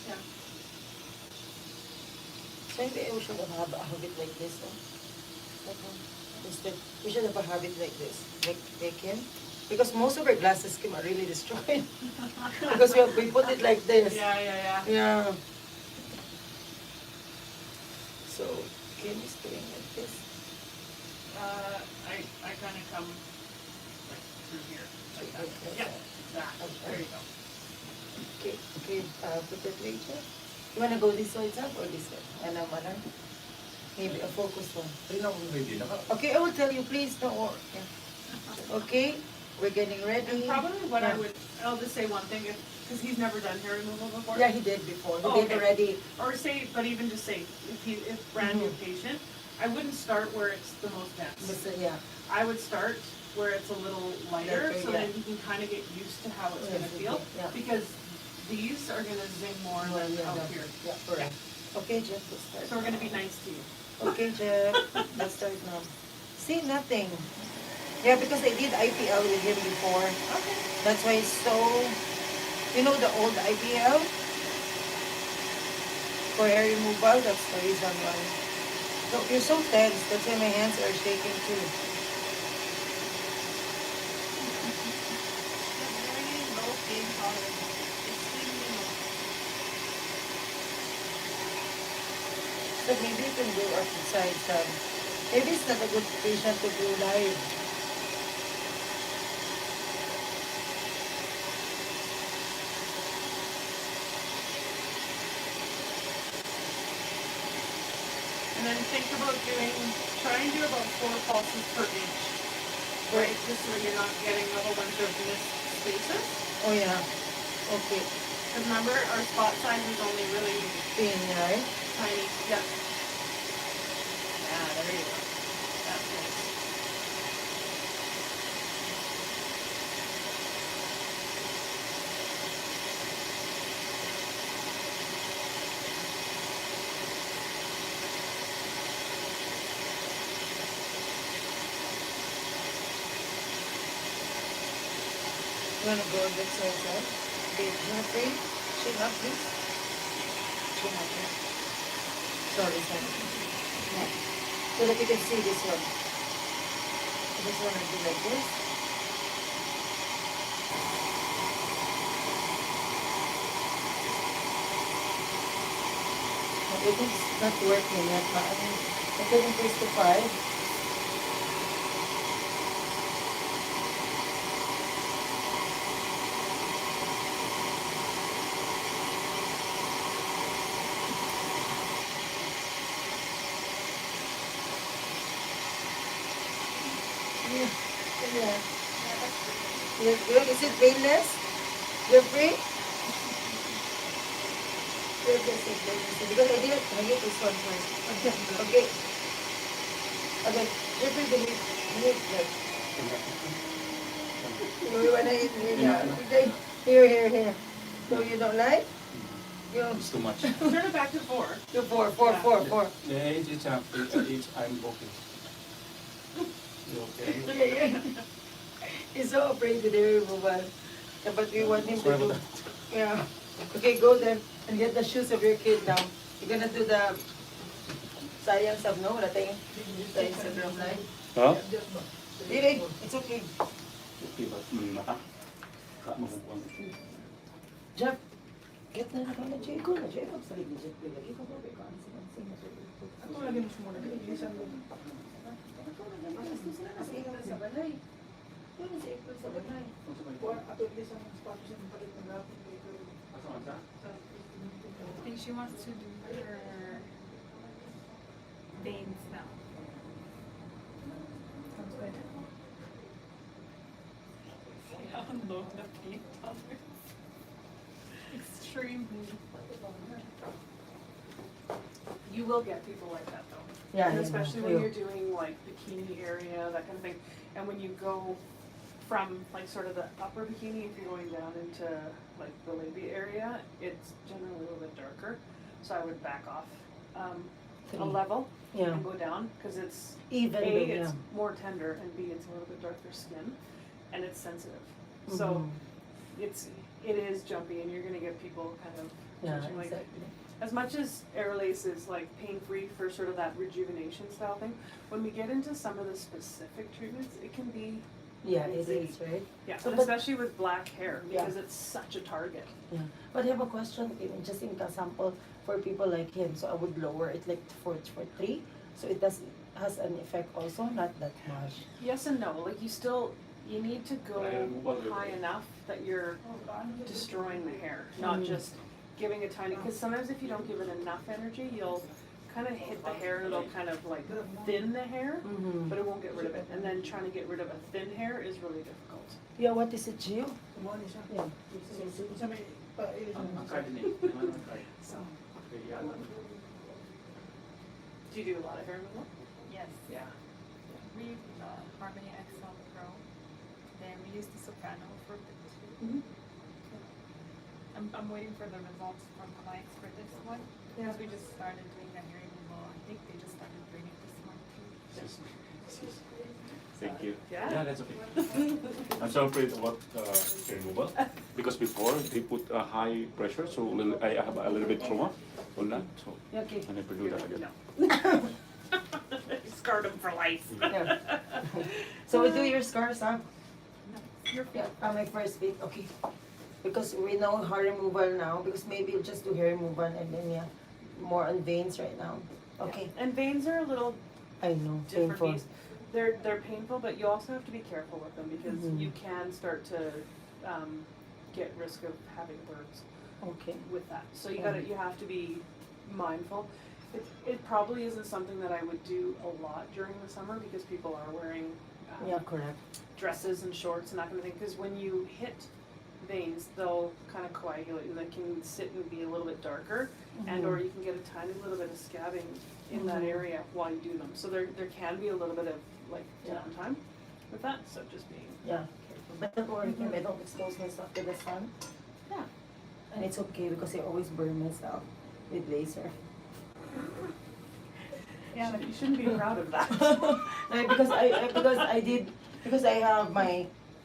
Yeah. So maybe we should have a habit like this, huh? Instead, we should have a habit like this, like him. Because most of our glasses Kim are really destroyed. Because we put it like this. Yeah. Yeah. So Kim is doing like this. I kind of come like through here, like that. Okay. Yeah, that, there you go. Okay, put it later. You wanna go this way, Zach, or this way? And I'm gonna maybe a focus one. Ready na ka? Okay, I will tell you, please don't worry. Yeah. Okay, we're getting And ready. probably what I Yeah. would, I'll just say one thing, because he's never done hair removal before. Yeah, he did before. He Oh, did okay. already. Or say, but even just say, if brand new patient, I wouldn't start where it's the most dense. Listen, yeah. I would start where it's a little lighter, Lighter, so yeah. that he can kind of get used to how it's Yeah, gonna feel. yeah. Because these are gonna zing more Well, than yeah, out no. here. Yeah, correct. Okay, Jeff, let's start. So we're gonna be nice to you. Okay, Jeff, let's start now. See, nothing. Yeah, because I did IPL with him before. Okay. That's why it's so, you know the old IPL? For hair removal, that's the reason why. So, you're so tense, that's why my hands are shaking too. Very low pain tolerance. Extremely low. So maybe you can go outside some. Maybe it's not a good patient to go live. And then think about try and do about 4 pulses per inch. Right, just so you're not getting a whole bunch of missed spaces. Oh yeah. Okay. Because remember, our spot size is only really Thin, right? tiny. Yeah. Yeah, there you go. That's nice. You wanna go this side, sir? Okay, Jeffrey, chin up, please. Chin up, yeah. Sorry, sorry. Yeah. So that you can see this one. So this one will be like this. But I think it's not working yet, but I mean, I can increase to 5. Yeah. Yeah. Yes, good. Is it painless? You're free? this because I did this one first. Okay. Okay. Jeffrey, delete that. You wanna eat me now? Okay. Here. So you don't like? You It's too much. Turn it back to 4. do four. Yeah, I'm okay. You okay? Yeah. He's so afraid with the removal. Yeah, but we want him to Sorry do. about Yeah. Okay, go then and get the shoes of your kid now. You're gonna do the science of no, natin the Instagram live. Huh? Really? It's okay. Okay, but mata. Makukuha. Jeff, get na ka na Jay. Go na Jay. Sabi ni Jeff. Lagi ko ba ka? Ako lagi mo muna. Bilisan mo. Sa balay. Ano sa April sa balay? Or ato bilisan ang spot siya ng palit ng rapid paper. I think she wants to do her veins now. Sounds good. Unload the paint on her. Extremely. You will get people like that though. Yeah, And yeah, especially yeah. when you're doing like bikini area, that kind of thing. And when you go from like sort of the upper bikini, if you're going down into like the labia area, it's generally a little bit darker. So I would back off a Three. level Yeah. and go down because it's Even A, though, it's yeah. more tender, and B, it's a little bit darker skin, and it's sensitive. So Mhm. it is jumpy, and you're gonna get people kind of Yeah, judging, like, exactly. as much as Aerolase is like pain-free for sort of that rejuvenation style thing, when we get into some of the specific treatments, it can be, Yeah, it is, right? yeah, So, and but- especially with black hair, Yeah. because it's such a target. Yeah. But I have a question, even just in example, for people like him, so I would lower it like for 3, so it has an effect also, not that much. Yes and no, like you need to go high enough that you're destroying the hair, not just giving a tiny, because sometimes if you don't give it enough energy, you'll kind of hit the hair, it'll kind of like thin the hair, but it won't get rid of it. And then trying to get rid of a thin hair is really difficult. Yeah, what is it, Gio? Kumuha niya siya. Yeah. Isa may pa-ilisan mo. So, do you do a lot of hair removal? Yes. Yeah. We use Harmony XL Pro. Then we use the Soprano for a bit too. I'm waiting for the results from clients for this one. Because we just started doing the hair removal. I think they just started bringing this one too. Thank you. Yeah. That's okay. I'm so afraid about hair removal because before they put a high pressure, so I have a little bit trauma on that. So Yeah, okay. I never do that again. No. Scarred them for life. Yeah. So we do your scars, huh? Your Yeah, my first week, okay. Because we know hair removal now, because maybe you'll just do hair removal and then yeah, more on veins right now. Okay, And veins are a little I know, different painful. beast. They're painful, but you also have to be careful with them because Mhm. you can start to get risk of having burns Okay, with that. So you have to be mindful. It probably isn't something that I would do a lot during the summer because people are wearing yeah, correct. dresses and shorts and that kind of thing. Because when you hit veins, they'll kind of coagulate and they can sit and be a little bit darker, and or you can get a tiny little bit of scabbing in that area while you do them. So there can be a little bit of like downtime with that. So just being Yeah, but don't worry, Kim, I don't expose myself to the sun. Yeah. And it's okay because I always burn myself with laser. yeah, you shouldn't be proud of that. No, because I have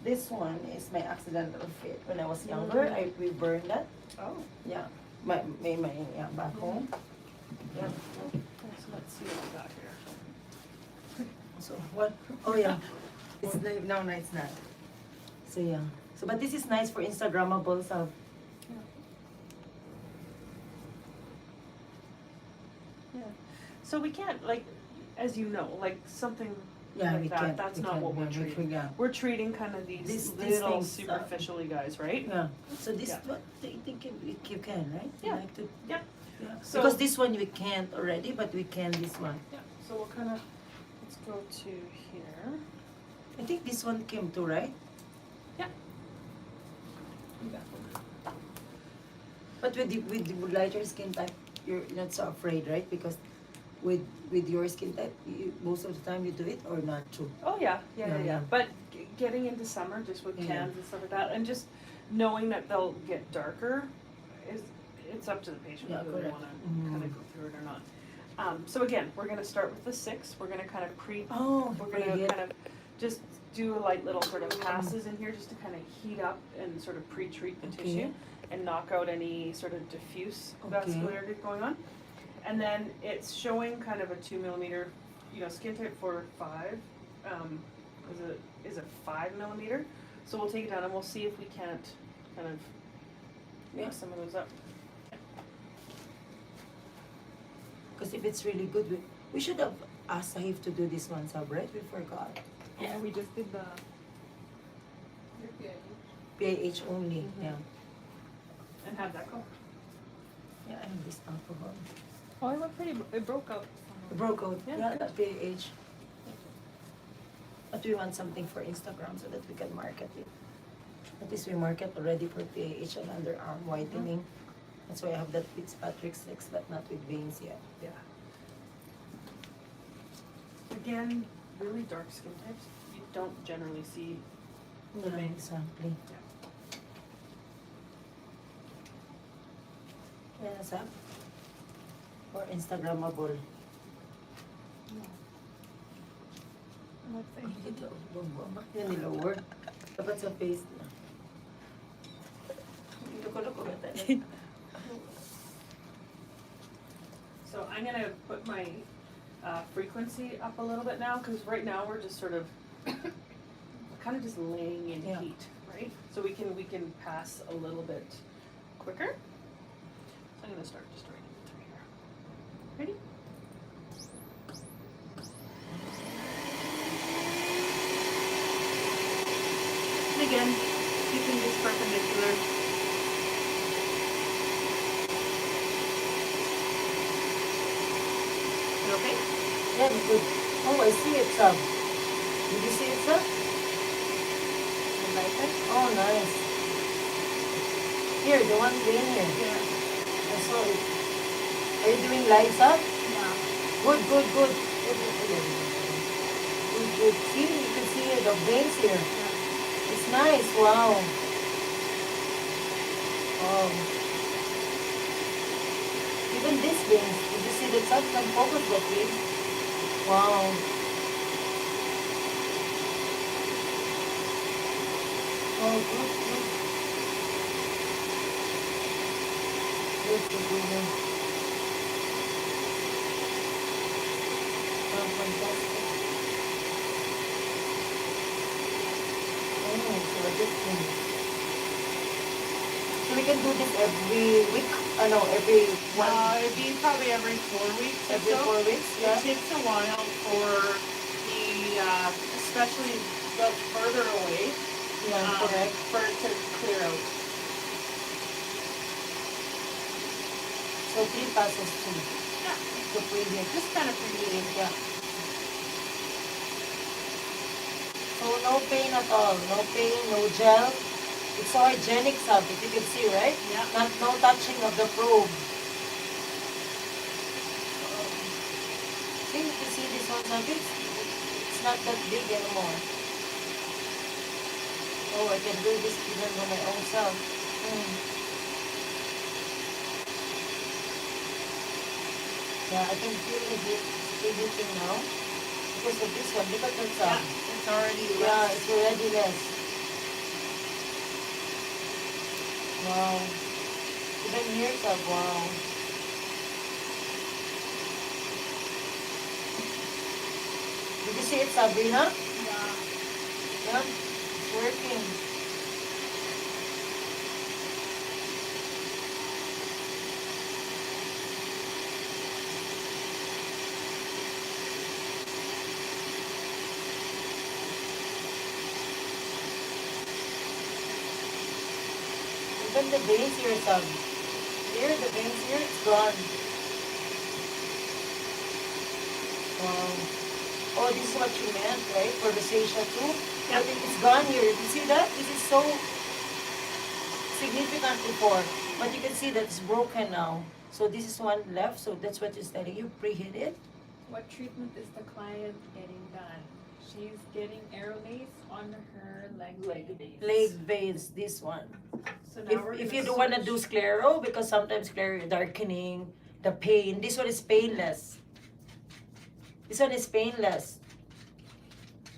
this one is my accidental fit. When I was younger, we burned that. Oh. Yeah, my yeah, back home. Yeah. So let's see what we got here. So what? Oh yeah, it's no, it's not. So yeah. So but this is nice for Instagrammable stuff. Yeah. So we can't like, as you know, like something Yeah, like we that. can't. That's we not can't, what we're yeah, treating. Yeah. We're treating kind of these These little things, superficially guys, right? Yeah. So this Yeah. what I think you can, right? You Yeah. like to, Yeah. yeah. So- Because this one we can't already, but we can this one. Yeah. So we'll kind of let's go to here. I think this one came too, right? But with the lighter skin type, you're not so afraid, right? Because with your skin type, most of the time you do it or not true. Oh yeah. Yeah. But getting into summer, just with Yeah. cans and stuff like that, and just knowing that they'll get darker, it's up to the patient Yeah, whether they correct. want to Mm. kind of go through it or not. So again, we're gonna start with the 6. We're gonna kind of Oh, we're gonna kind of just do a light little sort of passes in here just to kind of heat up and sort of pre-treat the Okay. tissue and knock out any sort of diffuse Okay. vascularity going on. And then it's showing kind of a 2 millimeter, skin type for 5 is a 5 millimeter. So we'll take it down and we'll see if we can't kind of make some of those up. Because if it's really good, we should have asked Sahif to do this one, Sab, right? We forgot. Yeah, we just did the. PAH only, Mhm. yeah. And have that go. Yeah, I have this alcohol. Oh, it went pretty. It broke out. It broke out, Yeah, yeah, good. that PAH. But we want something for Instagram so that we can market it. At least we market already for PAH and underarm whitening. That's why I have that Fitzpatrick 6, but not with veins yet. Yeah. Again, really dark skin types, you don't generally see the Yeah, veins. exactly. Yeah, Sab? Or Instagrammable. Ito, bumba. Yan nilower. Dapat sa face na. Loko-loko ba tayo? So I'm gonna put my frequency up a little bit now, because right now we're just sort of kind of just laying in Yeah. heat, right? So we can pass a little bit quicker. So I'm gonna start just right in through here. Ready? And again, keeping this perpendicular. Is it okay? Yeah, good. Oh, I see it, Sab. Did you see it, Sab? You like it? Oh, nice. Here, the one green here. Yeah. I saw it. Are you doing live, Sab? Yeah. Good, good, good. Good, good, good. Good, good. See, you can see the veins here. It's nice, wow. Oh. Even this veins, did you see the sun can focus that vein? Wow. Oh, good, good. Good, good, good, good. Oh, fantastic. Oh, so different. So we can do this every week? No, every one, It'd be probably every 4 weeks or every so. 4 weeks, yeah? It takes a while for especially the further away, Yeah, correct. for it to clear out. So 3 passes too. Yeah. To preheat. Just kind of preheating. Yeah. So no pain at all. No pain, no gel. It's so hygienic, Sab, if you can see, right? Yeah. No touching of the probe. See, you can see this one, Sab? It's not that big anymore. Oh, I can do this even by my own self. Yeah, I can feel the heating now. Because of this one, look at that, Sab. It's already Yeah, it's already less. Wow. Even here, Sab, wow. Did you see it, Sabrina? Yeah. Yeah, it's working. Even the veins here, Sab. Here, the veins here, it's gone. Wow. Oh, this is what you meant, right? For rosacea too? Yep. But it's gone here. You see that? This is so significant before, but you can see that it's broken now. So this is one left, so that's what it's telling you, preheat it. What treatment is the client getting done? She's getting Aerolase on her leg veins. Leg veins, this one. So now we're If gonna you don't want to do switch. sclero, because sometimes sclero darkening, the pain, this one is painless. This one is painless.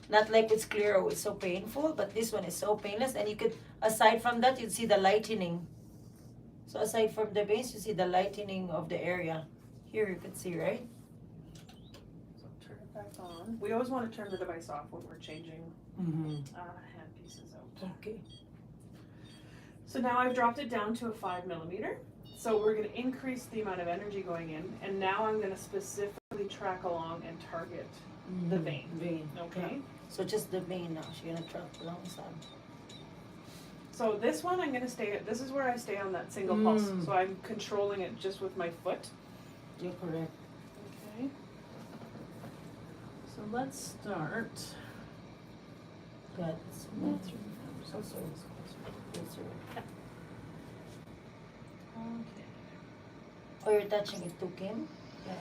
Not like with sclero, it's so painful, but this one is so painless. And you could, aside from that, you'd see the lightening. So aside from the veins, you see the lightening of the area. Here you can see, right? So turn it back on. We always want to turn the device off when we're changing hand pieces out. Okay. So now I've dropped it down to a 5 millimeter. So we're going to increase the amount of energy going in, and now I'm going to specifically track along and target the vein. Okay. So just the vein now. She's gonna track alongside. So this one I'm going to stay. This is where I stay on that single pulse. So I'm controlling it just with my foot. You're correct. Okay. So let's start. Yeah, it's so sorry. Okay. Oh, you're touching it too, Kim? Yeah.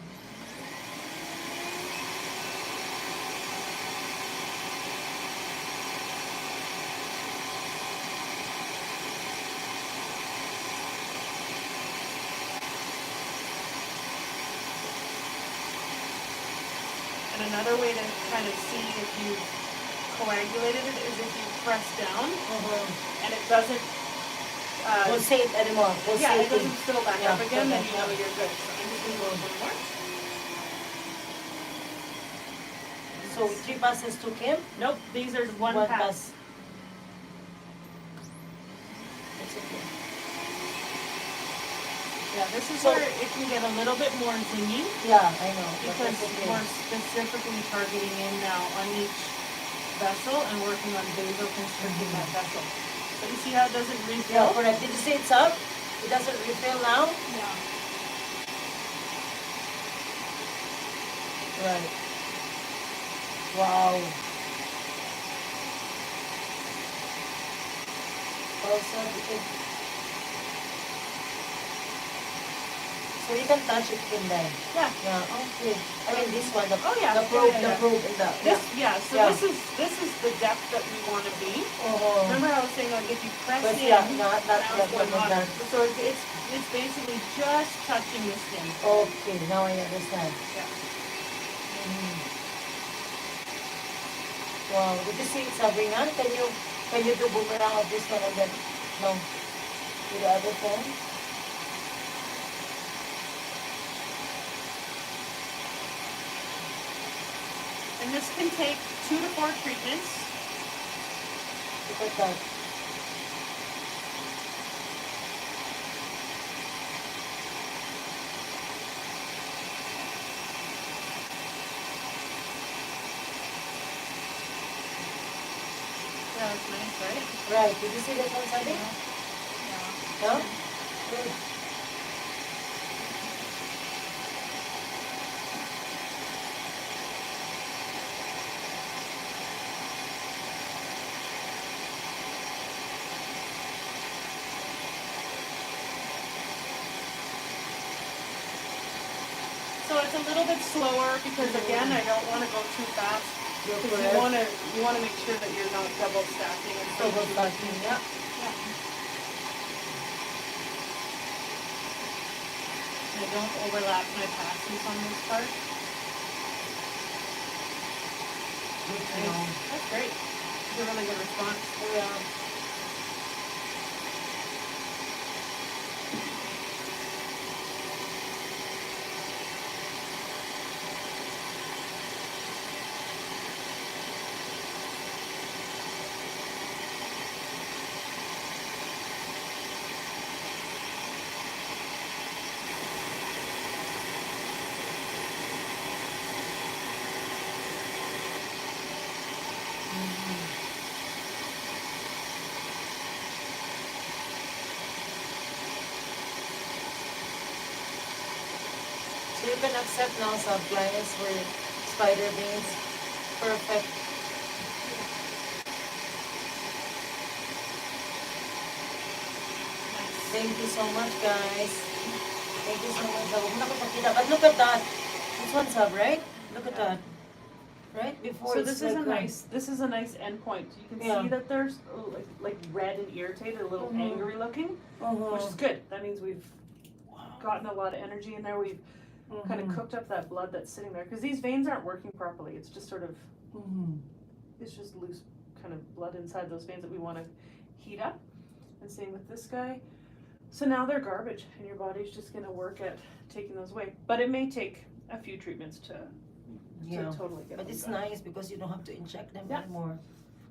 And another way to kind of see if you coagulated it is if you press down and it doesn't. Don't say it anymore. Don't Yeah, say it doesn't spill back Yeah, up again, then okay, you know yeah. you're good. So I'm just gonna go a little more. So 3 passes to Kim? Nope, these are one pass. That's okay. Yeah, this is So- where it can get a little bit more zingy Yeah, I know. but because that's okay. we're specifically targeting in now on each vessel and working on vasoconstricting that vessel. But you see how it doesn't Yeah, refill? correct. Did you see it's up? It doesn't refill now? Yeah. Right. Wow. Also, so you can touch it in there. Yeah. Yeah, okay. I mean this one, the, Oh, yeah. the probe, Yeah, yeah, the probe in the, This, yeah, so Yeah. this is the depth that we want to be. Oh. Remember I was saying like if you press But in, yeah, not now it's going not hotter. that. So it's basically just touching the skin. Okay, now I understand. Yeah. Mm. Wow, did you see it sabi nga? Can you do boomerang of this one and then, no, with the other phone? And this can take 2 to 4 treatments. Look at that. Yeah, that's nice, right? Right, did you see that one sabi? Yeah. No? Good. So it's a little bit slower because again, I don't want to go too fast. You're Because correct. you want to make sure that you're not double stacking and so Double stacking, yeah. I don't overlap my passes on this part. Good to Nice. know. That's great. It's a really good response. Yeah. So you can accept now some clients with spider veins. Perfect. Thank you so much, guys. Thank you so much. Huwag mo na ko pakita. But look at that. This one's up, right? Look at that. Right? Before So it's this is like a nice end point. You can Yeah. see that there's like red and irritated, a little Mhm. angry looking, which is good. That means we've gotten a lot of energy in there. We've kind of cooked up that blood that's sitting there because these veins aren't working properly. It's just sort of it's just loose kind of blood inside those veins that we want to heat up. And same with this guy. So now they're garbage, and your body's just going to work at taking those away. But it may take a few treatments to Yeah. totally get But them it's done. nice because you don't have to inject them Yeah. anymore.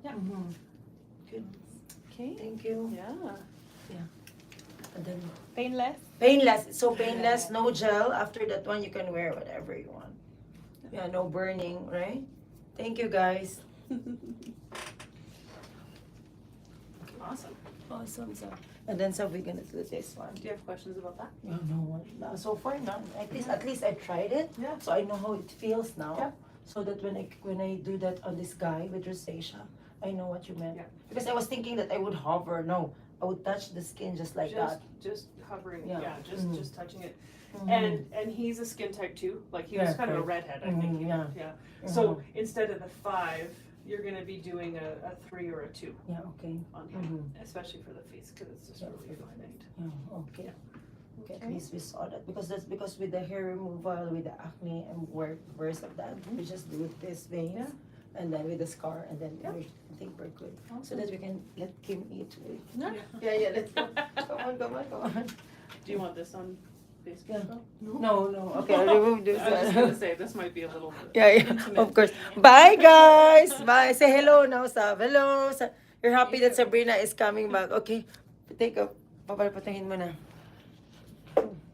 Yeah. Good. Okay. Thank you. Yeah. And then Painless. painless. It's so painless. No gel. After that one, you can wear whatever you want. Yeah. No burning. Right. Thank you, guys. Awesome. Awesome. So, and then so we're gonna do this one. Do you have questions about that? No, no. So far, none. At least I tried it. Yeah. So I know how it feels now. Yeah. So that when I do that on this guy with rosacea, I know what you meant. Yeah. Because I was thinking that I would hover. No, I would touch the skin just like that. Just hovering. Yeah. Yeah. Just touching it. Mhm. And he's a skin type too. Like he Yeah, was kind of a correct. redhead, I think. Mhm, yeah. Yeah. So instead of the 5, you're gonna be doing a 3 or a 2 Yeah. Okay. on him, Mhm. especially for the face because it's just Yeah, really for the finite. Yeah. Okay. Okay. At Okay. least we saw that because that's because with the hair removal, with the acne and worse of that, we just do it this veins. Yeah. And then with the scar, and then Yeah. I think we're good. So Awesome. that we can let Kim eat. Yeah. Yeah, let's go. Come on. Do you want this on Facebook? Yeah. though? No. Okay, I'll remove this I was just gonna one. say this might be a little bit Yeah, intimate. of course. Bye, guys. Bye. Say hello now, Sav. Hello. You're happy that Sabrina is coming back. Okay. Take a, papalapatahin mo na.